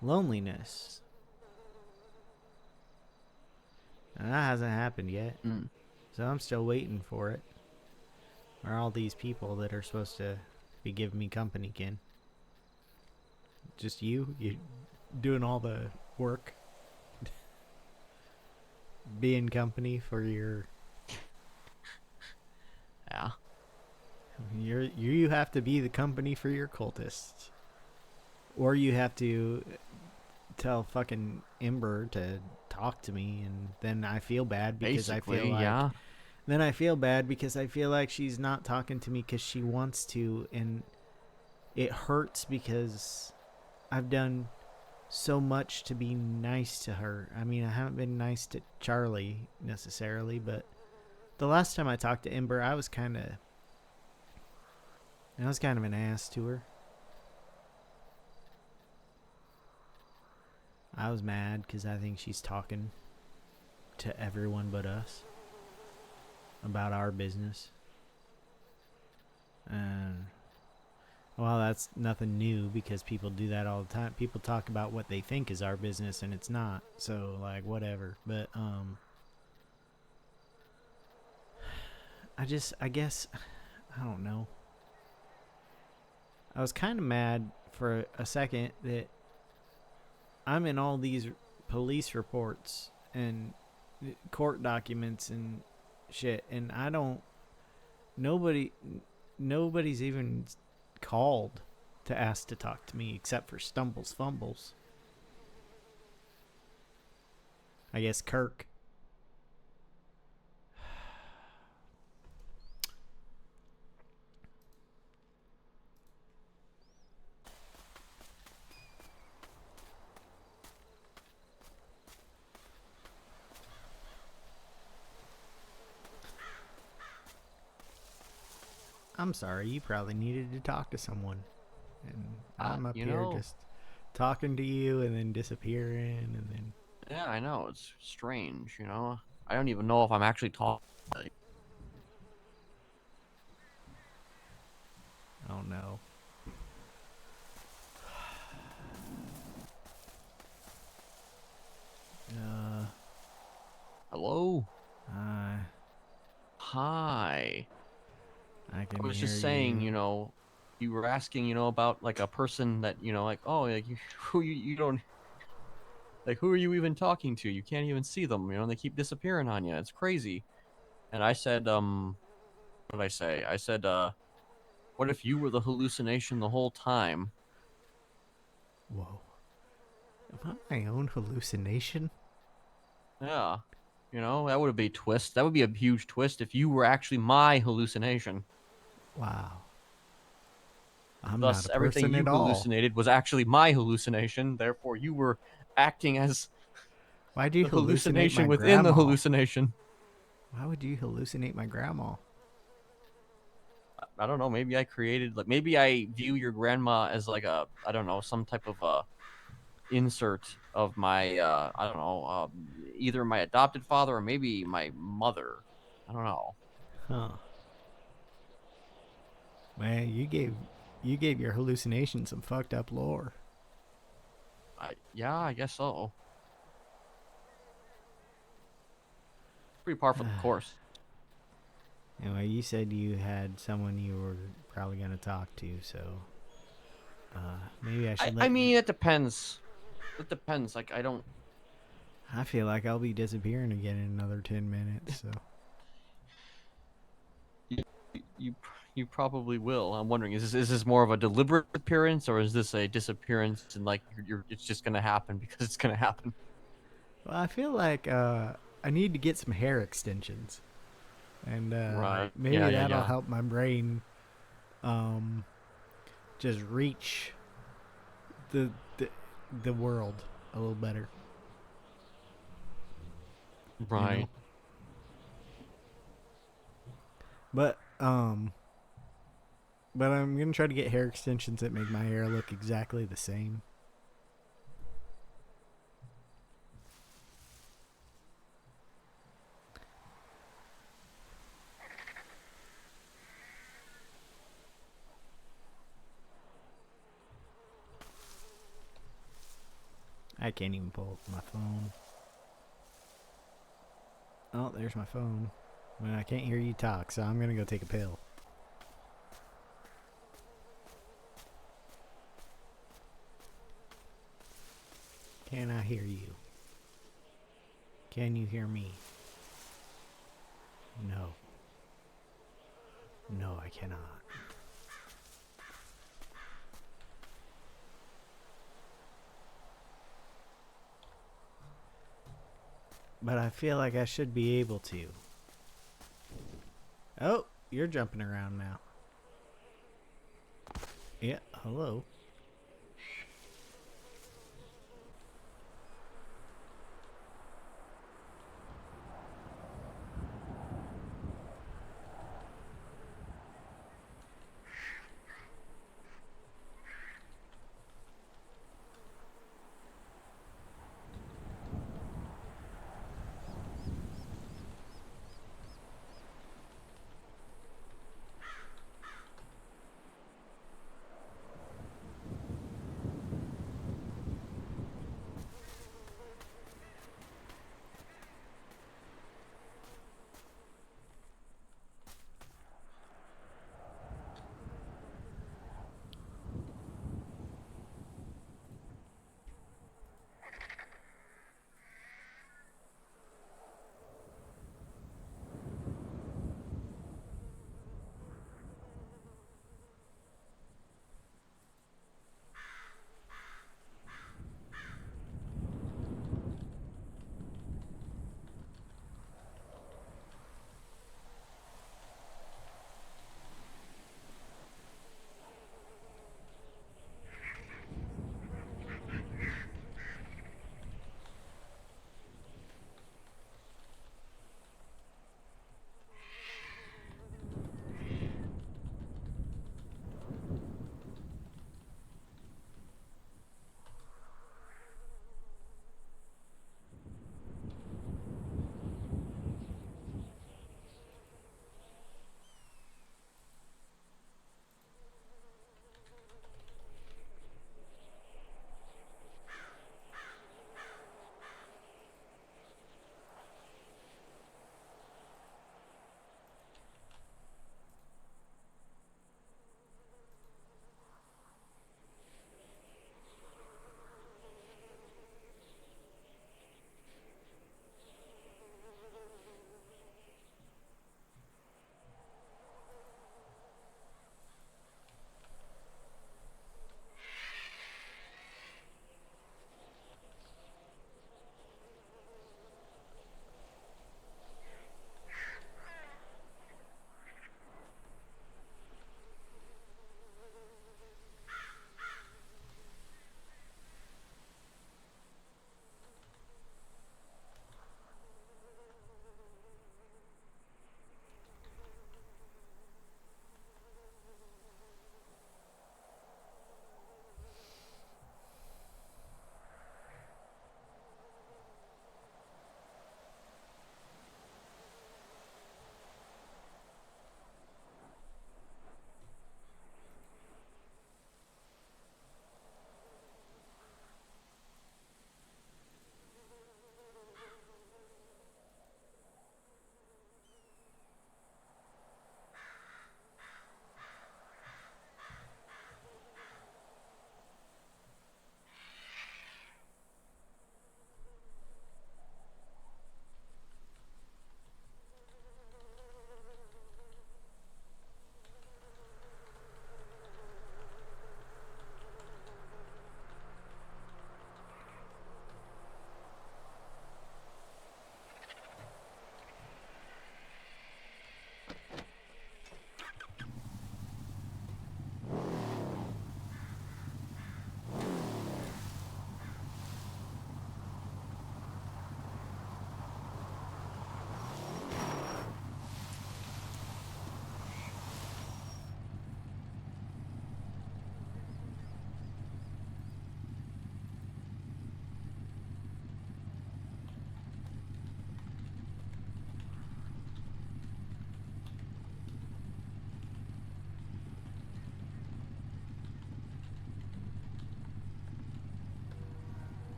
Loneliness. And that hasn't happened yet. Mm. So I'm still waiting for it. Are all these people that are supposed to be giving me company, Ken? Just you? You doing all the work? Being company for Yeah, you have to be the company for your cultists. Or you have to tell fucking Ember to talk to me, and then I feel bad because I feel basically, like yeah. she's not talking to me because she wants to, and it hurts because I've done so much to be nice to her. I mean, I haven't been nice to Charlie necessarily, but the last time I talked to Ember, I was kind of an ass to her. I was mad because I think she's talking to everyone but us about our business. And Well, that's nothing new because people do that all the time. People talk about what they think is our business and it's not. So like whatever. But I guess I don't know. I was kind of mad for a second that I'm in all these police reports and court documents and shit and I don't nobody nobody's even called to ask to talk to me except for Stumbles Fumbles. I guess Kirk. I'm sorry, you probably needed to talk to someone. And I'm up You here know, just talking to you and then disappearing and then yeah, I know it's strange. I don't even know if I'm actually talking. I don't know. Uh, Hello, uh, hi. I I can was hear just saying, you. you were asking, about like a person that, like, oh, like who you don't like, who are you even talking to? You can't even see them, they keep disappearing on you. It's crazy. And I said, what did I say? I said, what if you were the hallucination the whole time? Whoa. Am I my own hallucination? Yeah. That would be a twist. That would be a huge twist if you were actually my hallucination. Wow. I'm not Thus, a everything person you at all. hallucinated was actually my hallucination. Therefore, you were acting as Why'd you the hallucinate hallucination my within the grandma? hallucination. Why would you hallucinate my grandma? I don't know. Maybe I created, like, maybe I view your grandma as like I don't know, some type of insert of my, I don't know, either my adopted father or maybe my mother. I don't know. Huh. Man, you gave your hallucination some fucked up lore. Yeah, I guess so. Pretty par for the course. Anyway, you said you had someone you were probably going to talk to, so maybe I I, should I let. mean, it depends. It depends. Like, I don't. I feel like I'll be disappearing again in another 10 minutes, so. You, you, you probably will. I'm wondering, is this more of a deliberate appearance, or is this a disappearance and like it's just gonna happen because it's gonna happen? Well, I feel like I need to get some hair extensions, and Right. Yeah. maybe Yeah. that'll Yeah. help my brain um, just reach the, the the world a little better. You know, Right. but but I'm gonna try to get hair extensions that make my hair look exactly the same. I can't even pull up my phone. Oh, there's my phone. Well, I can't hear you talk, so I'm gonna go take a pill. Can I hear you? Can you hear me? No. No, I cannot. But I feel like I should be able to. Oh, you're jumping around now. Yeah, hello.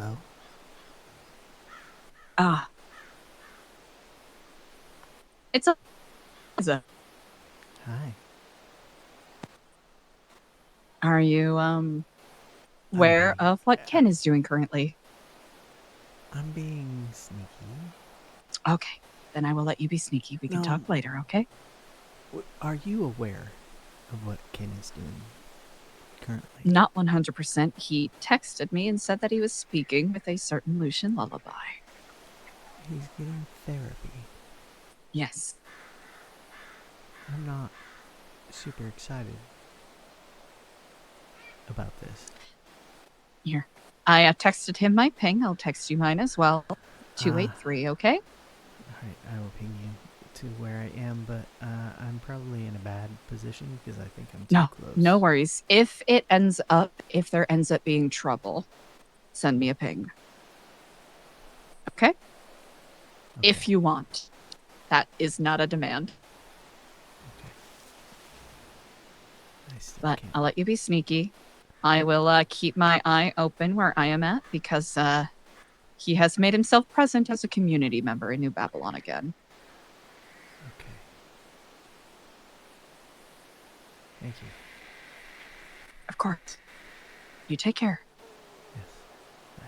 Hello? Ah, it's Eliza. Hi. Are you aware of what Ken is doing currently? I'm being sneaky. Okay, then I will let you be sneaky. We can talk later, okay? Are you aware of what Ken is doing currently? Not 100%. He texted me and said that he was speaking with a certain Lucian Lullaby. He's getting therapy. Yes. I'm not super excited about this. Here. I texted him my ping. I'll text you mine as well. 283, okay? Alright, I will ping you to where I am, but I'm probably in a bad position because I think I'm too close. No worries. If there ends up being trouble, send me a ping. Okay? If you want. That is not a demand. Okay. I still But can't. I'll let you be sneaky. I will keep my eye open where I am at because he has made himself present as a community member in New Babylon again. Okay. Thank you. Of course. You take care. Yes. Bye.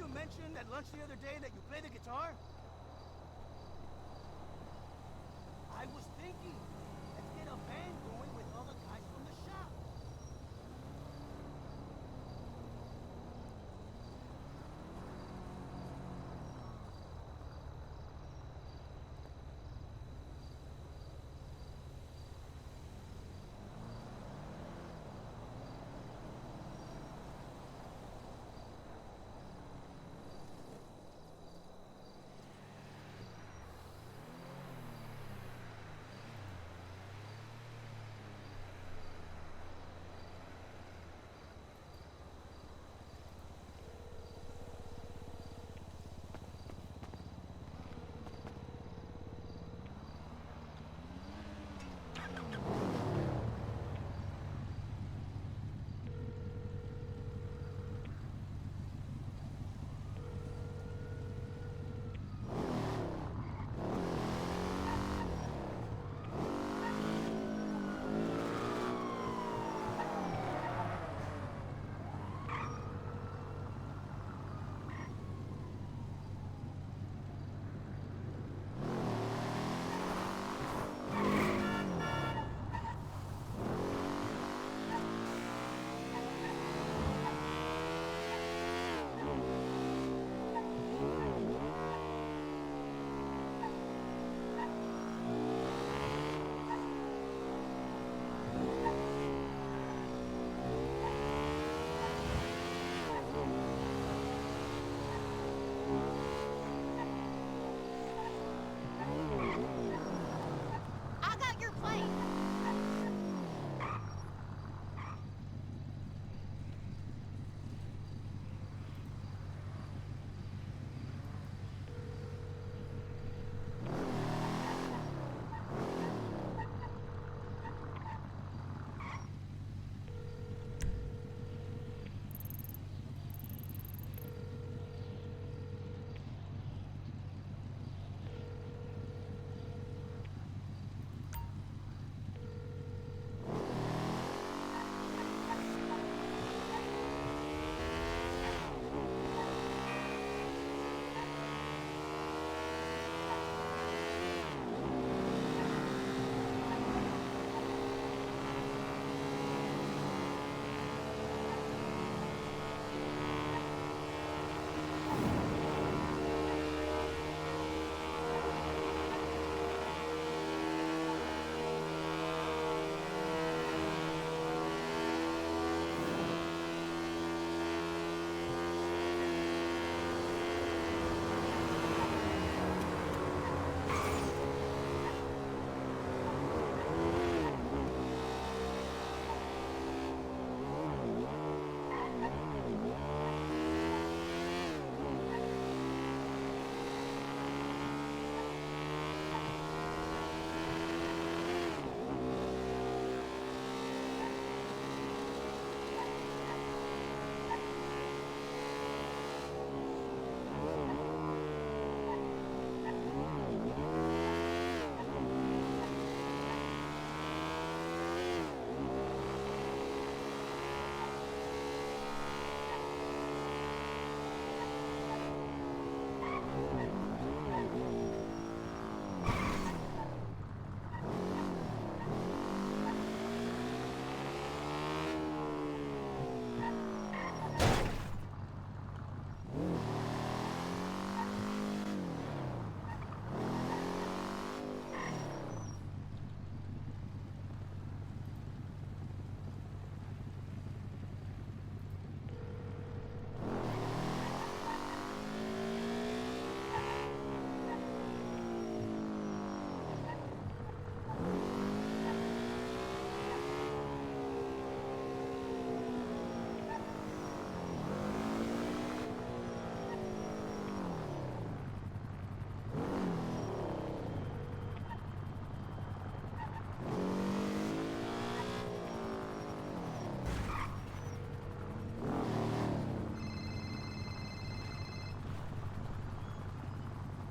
you mentioned at lunch the other day that you play the guitar? I was thinking, let's get a band going with all the guys from the shop. I got your plate.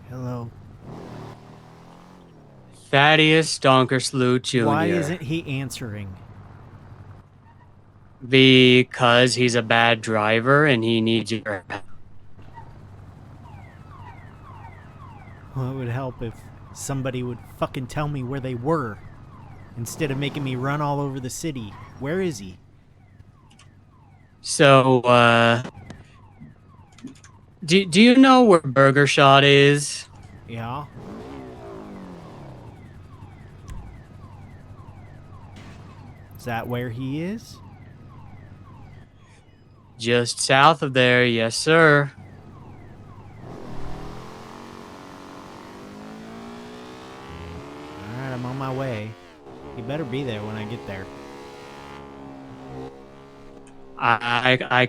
Hello. Thaddeus Donkersloot Jr. Why isn't he answering? Because he's a bad driver and he needs your help. Well, it would help if somebody would fucking tell me where they were instead of making me run all over the city. Where is he? So, do you know where Burger Shot is? Yeah. Is that where he is? Just south of there, yes, sir. Alright, I'm on my way. He better be there when I get there. I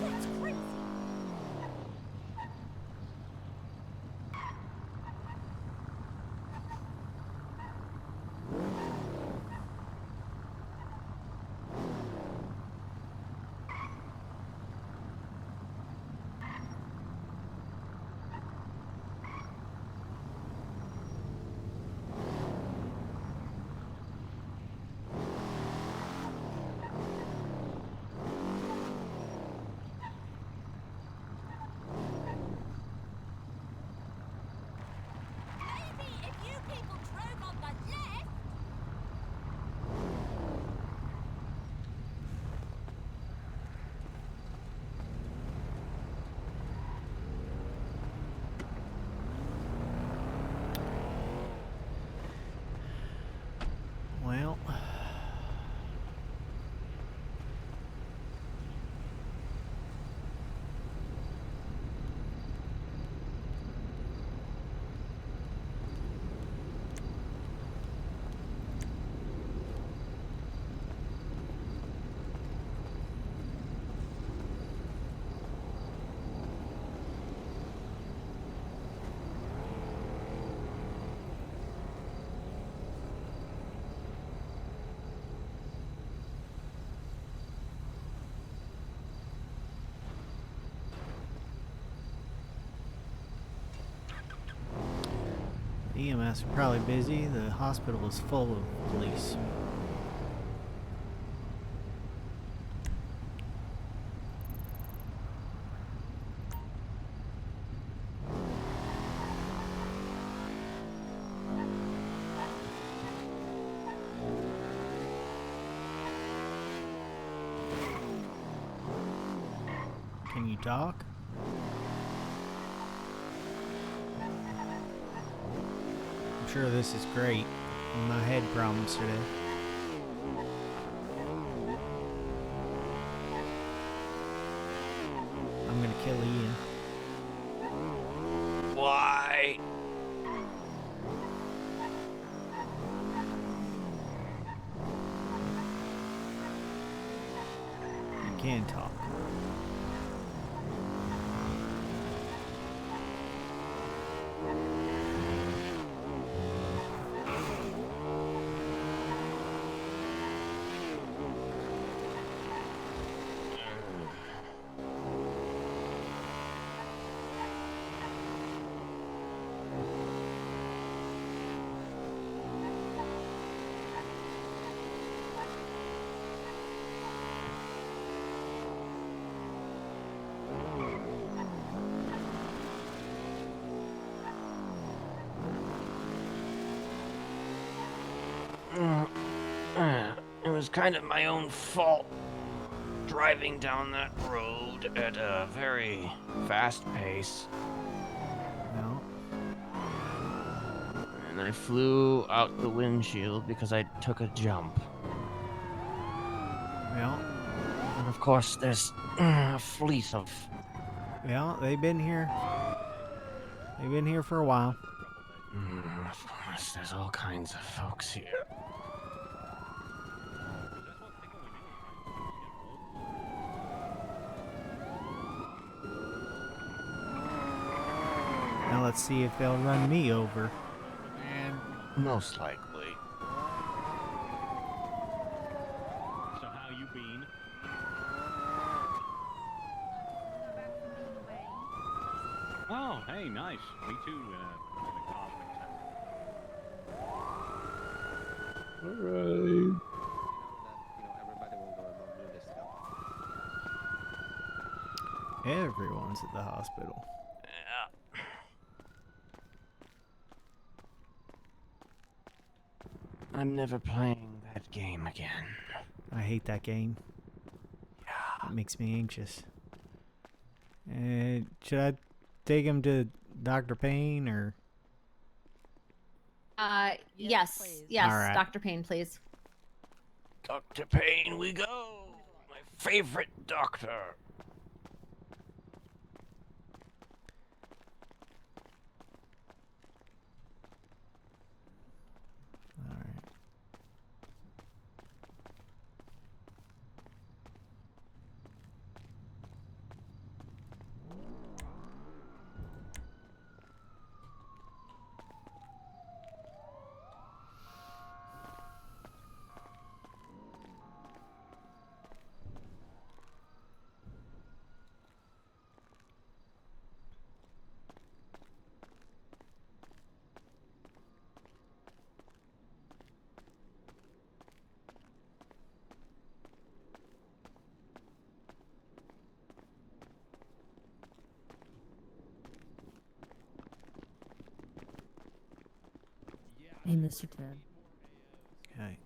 That's crazy. Maybe if you people drove on the left. Well, EMS are probably busy. The hospital is full of police. Can you talk? I'm sure this is great. My head problems today. I'm gonna kill Ian. Why? You can talk. It was kind of my own fault driving down that road at a very fast pace. No. And I flew out the windshield because I took a jump. Well, of course, there's a fleet of... Yeah, they've been here. They've been here for a while. Of course, there's all kinds of folks here. Now let's see if they'll run me over. And most likely. So how you been? Oh, hey, nice. Me too. In a cosmic sense. Alright. Everybody will go above blue this stuff. Everyone's at the hospital. Yeah. I'm never playing that game again. I hate that game. Yeah. It makes me anxious. Should I take him to Dr. Payne or? Yes, please. yes, All right. Dr. Payne, please. Dr. Payne, we go! My favorite doctor! All right. Hey, Mr. Ted. Okay.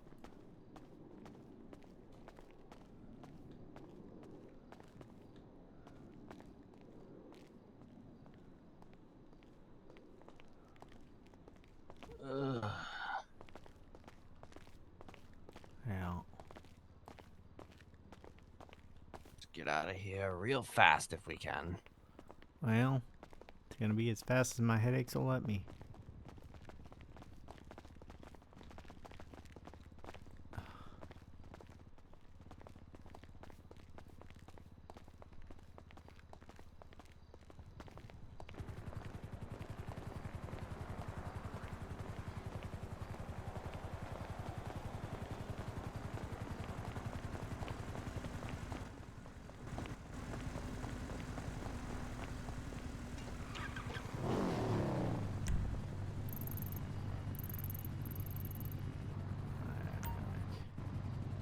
Ugh. Yeah. Let's get out of here real fast if we can. Well, it's gonna be as fast as my headaches will let me.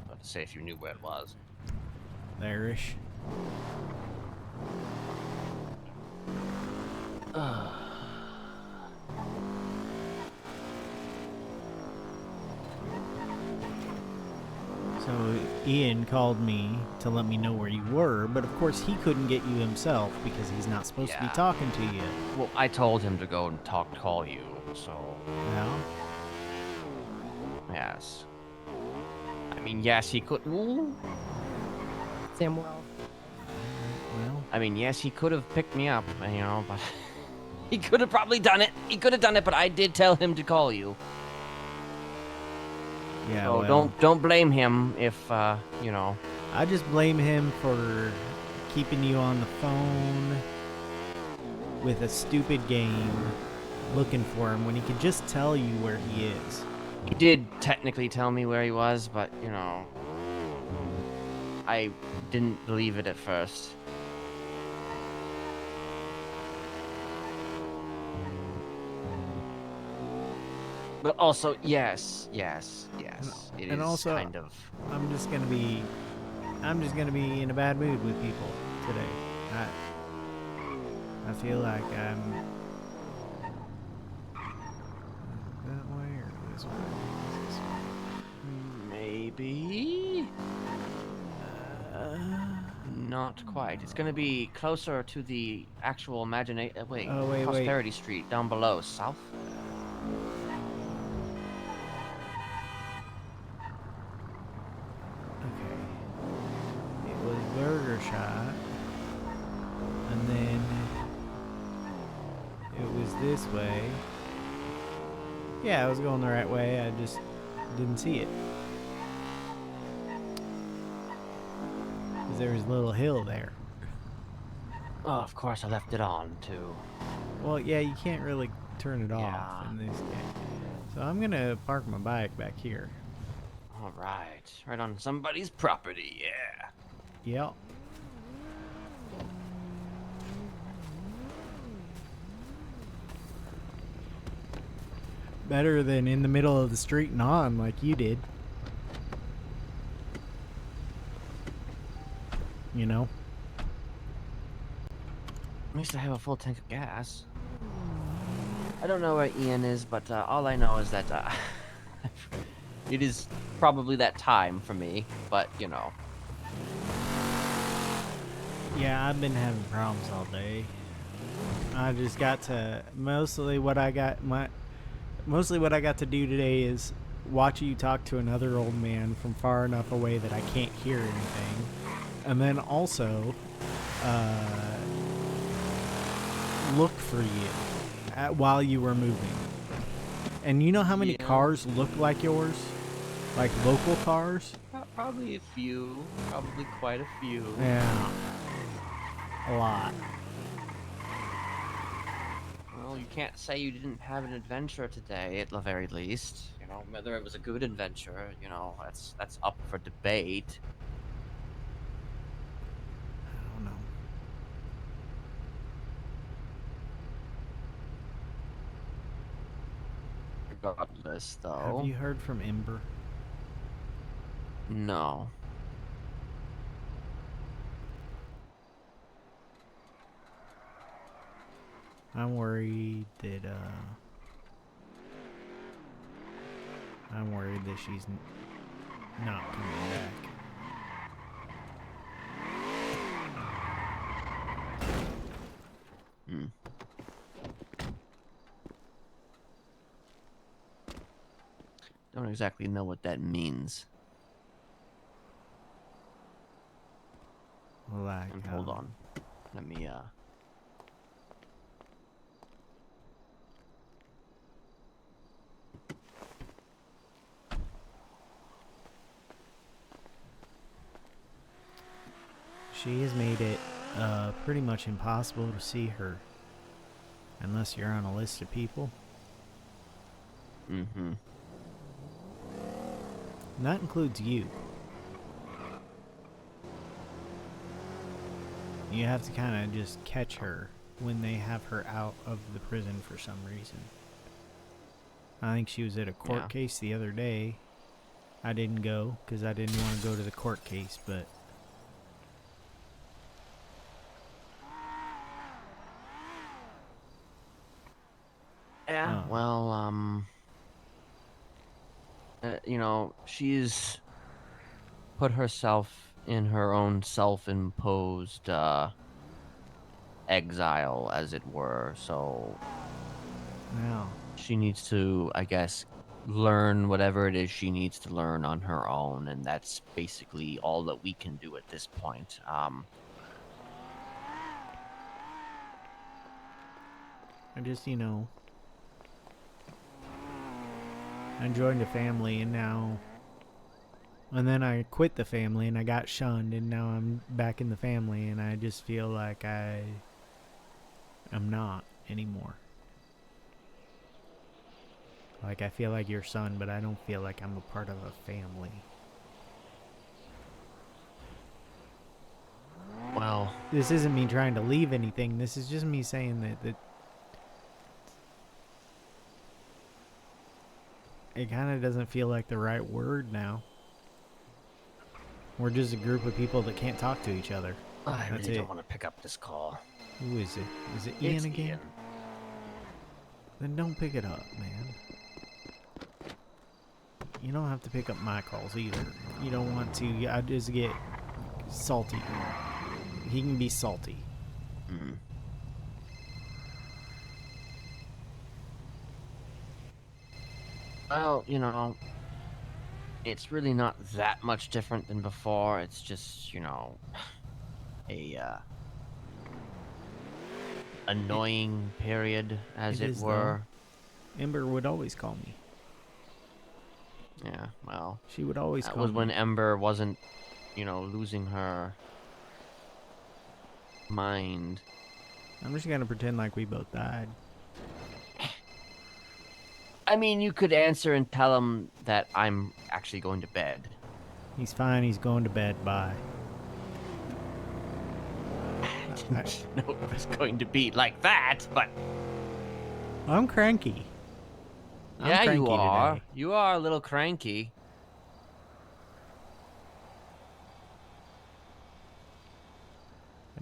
About to say if you knew where it was. There-ish. So Ian called me to let me know where you were, but of course he couldn't get you himself because he's not supposed to be Yeah. talking to you. Well, I told him to go and call you, so... Yeah. Yes. I mean, yes, he could... Ooh. Samuel. Well, I mean, yes, he could have picked me up, you know, but... he could have probably done it. He could have done it, but I did tell him to call you. yeah. So well, don't blame him if, you know... I just blame him for keeping you on the phone with a stupid game, looking for him when he could just tell you where he is. He did technically tell me where he was, but, you know... I didn't believe it at first. But also, yes. It And is also- kind of... I'm just gonna be in a bad mood with people today. I feel like I'm that way or this way. This way. Maybe? Not quite. It's gonna be closer to the actual wait, Oh, wait. Prosperity Street down below, south? Okay. It was this way. Yeah, I was going the right way. I just didn't see it. Because there was a little hill there. Oh, of course I left it on, too. Well, yeah, you can't really turn it off Yeah. in this game. So I'm going to park my bike back here. All right. Right on somebody's property, yeah. Yep. Better than in the middle of the street and on like you did. You know? At least I have a full tank of gas. I don't know where Ian is, but all I know is that it is probably that time for me, but, you know. Yeah, I've been having problems all day. I just got to mostly what I got to do today is watch you talk to another old man from far enough away that I can't hear anything, and then also look for you while you were moving. And you know how many cars look like yours, like local cars? Probably a few, probably quite a few. Yeah, a lot. Well, you can't say you didn't have an adventure today, at the very least. You know, whether it was a good adventure, you know, that's up for debate. I don't know. Regardless, though. Have you heard from Ember? No. I'm worried that she's not coming back. Don't exactly know what that means. Like, And hold on. Let me she has made it pretty much impossible to see her unless you're on a list of people. Mm-hmm. And that includes you. You have to kind of just catch her when they have her out of the prison for some reason. I think she was at a court case the other day. I didn't go because I didn't want to go to the court case, but yeah, well, you know, she's put herself in her own self-imposed exile, as it were, so wow. she needs to, I guess, learn whatever it is she needs to learn on her own, and that's basically all that we can do at this point. I just, you know, I joined a family and then I quit the family and I got shunned and now I'm back in the family and I just feel like I'm not anymore. Like I feel like your son, but I don't feel like I'm a part of a family. Well, this isn't me trying to leave anything. This is just me saying that it kind of doesn't feel like the right word now. We're just a group of people that can't talk to each other. I really don't want to pick up this call. Who is it? Is it Ian again? Ian. Then don't pick it up, man. You don't have to pick up my calls either. You don't want to. I just get salty. He can be salty. Mm. Well, you know, it's really not that much different than before. It's just, you know, a annoying period, as It it is, though. were. Ember would always call me. Yeah, well, She would always that call was me. when Ember wasn't, losing her mind. I'm just gonna pretend like we both died. I mean, you could answer and tell him that I'm actually going to bed. He's fine. He's going to bed. Bye. I didn't know it was going to be like that, but I'm cranky. yeah, I'm you cranky are. today. You are a little cranky.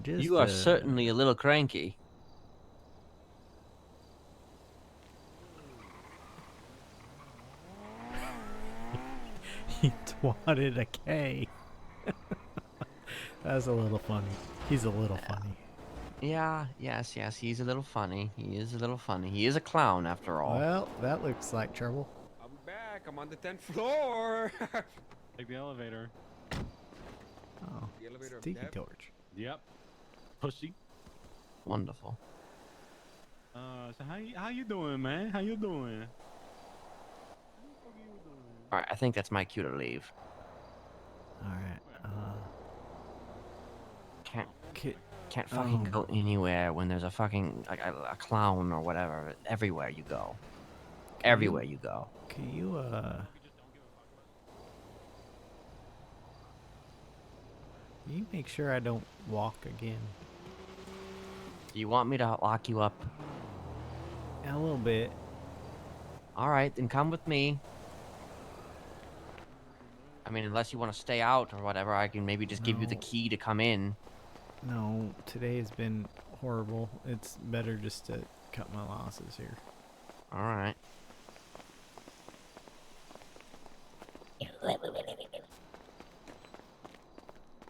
Just, You are certainly a little cranky. He twatted a K. That's a little funny. He's a little funny. Yeah, yes, he's a little funny. He is a little funny. He is a clown, after all. Well, that looks like trouble. I'll be back. I'm on the 10th floor. Take the elevator. Oh, The elevator of Tiki death. torch. Yep. Pussy. Wonderful. So how you doing, man? How you doing? All right, I think that's my cue to leave. All right. Can't fucking go anywhere when there's a fucking a clown or whatever. Everywhere you go. Everywhere you go. Can you make sure I don't walk again? Do you want me to lock you up? A little bit. All right, then come with me. I mean, unless you want to stay out or whatever, I can maybe just give you the No. key to come in. No, today has been horrible. It's better just to cut my losses here. All right.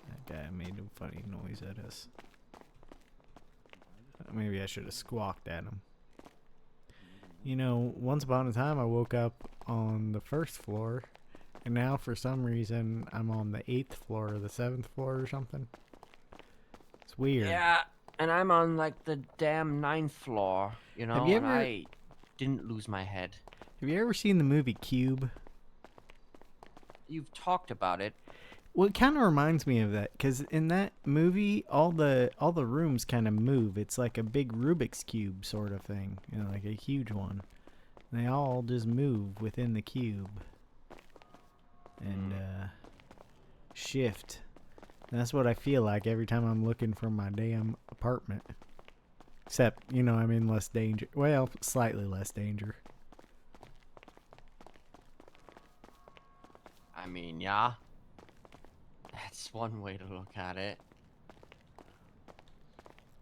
That guy made a funny noise at us. Maybe I should have squawked at him. You know, once upon a time I woke up on the 1st floor, and now for some reason I'm on the 8th floor or the 7th floor or something. It's weird. Yeah, and I'm on like the damn 9th floor, you know, you and ever- I didn't lose my head. Have you ever seen the movie Cube? You've talked about it. Well, it kind of reminds me of that, because in that movie, all the rooms kind of move. It's like a big Rubik's Cube sort of thing, you know, like a huge one. They all just move within the cube and shift. And that's what I feel like every time I'm looking for my damn apartment. Except, you know, I'm in less danger. Well, slightly less danger. I mean, yeah. That's one way to look at it.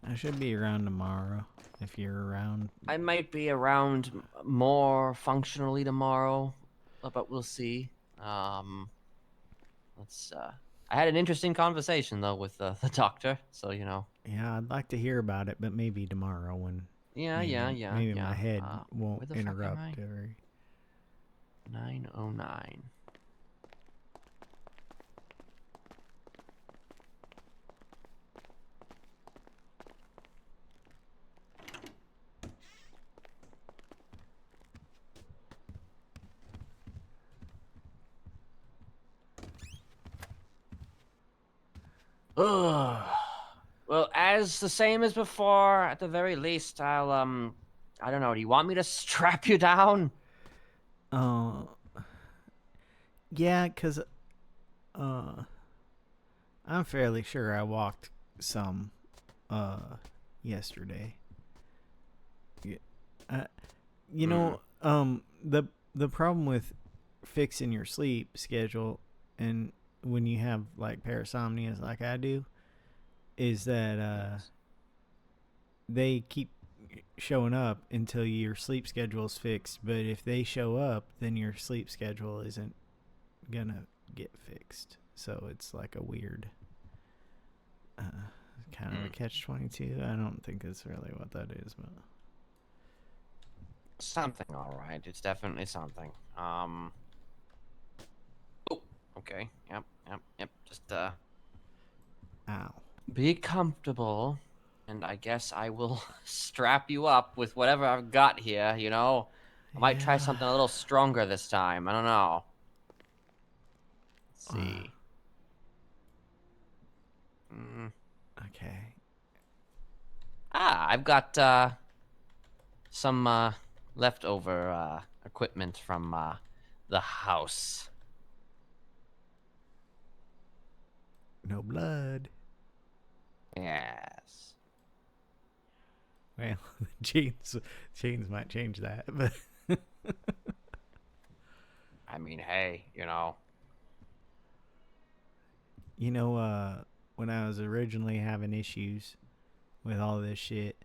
I should be around tomorrow, if you're around. I might be around more functionally tomorrow, but we'll see. Let's. I had an interesting conversation though with the doctor, so you know. Yeah, I'd like to hear about it, but maybe tomorrow when. Yeah. Maybe my head where won't the fuck am interrupt. I? 909. Ugh. Well, as the same as before, at the very least, I'll I don't know. Do you want me to strap you down? Yeah, 'cause I'm fairly sure I walked some yesterday. Yeah. You know, the problem with fixing your sleep schedule, and when you have like parasomnias like I do, is that they keep showing up until your sleep schedule is fixed. But if they show up, then your sleep schedule isn't gonna get fixed. So it's like a weird kind of a catch-22. I don't think that's really what that is, but Something, all right. It's definitely something. Oh, okay. Yep. Just ow. be comfortable. And I guess I will strap you up with whatever I've got here, you know? I might try something a little stronger this time. I don't know. Let's see. Okay. I've got some leftover equipment from the house. No blood. Yes. Well, chains might change that, but I mean, hey, you know. you know, when I was originally having issues with all this shit,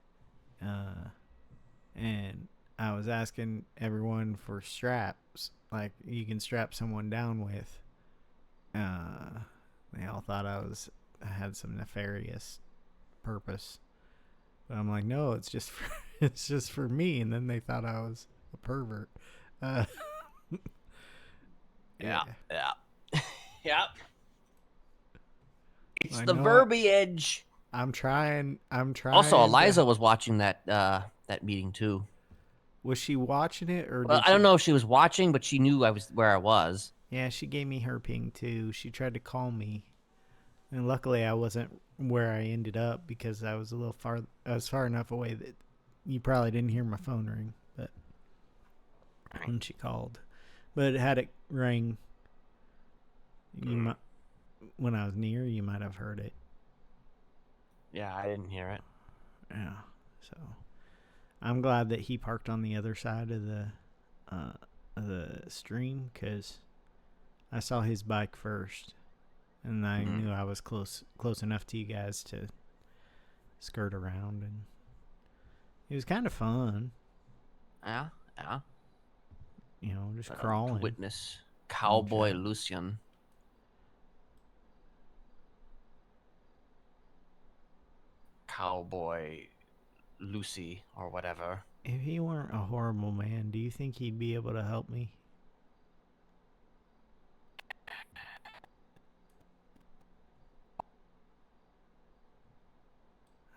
and I was asking everyone for straps, like you can strap someone down with. They all thought I had some nefarious purpose, but I'm like, no, it's just for it's just for me. And then they thought I was a pervert. Yeah. Yep. It's I the know verbiage. I'm trying. Also, Eliza was watching that meeting too. Was she watching it, or Well, did I don't she? know if she was watching, but she knew where I was. Yeah, she gave me her ping too. She tried to call me, and luckily I wasn't where I ended up because I was a little far. I was far enough away that you probably didn't hear my phone ring. But when she called, but had it ring, when I was near, you might have heard it. Yeah, I didn't hear it. Yeah, so I'm glad that he parked on the other side of the stream because I saw his bike first, and I knew I was close enough to you guys to skirt around, and it was kind of fun. Yeah. You know, just To crawling. witness Cowboy Lucian. Cowboy Lucy or whatever. If he weren't a horrible man, do you think he'd be able to help me?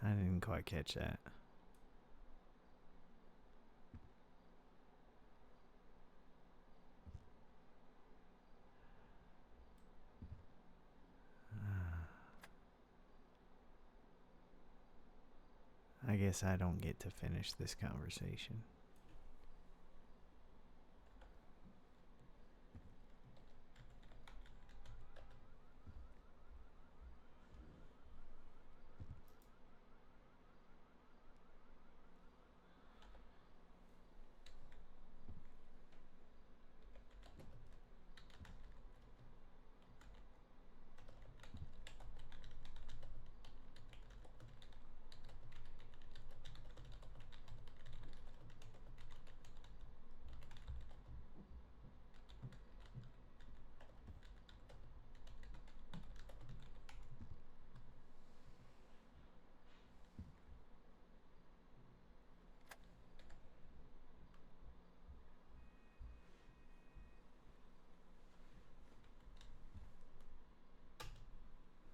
I didn't quite catch that. I guess I don't get to finish this conversation.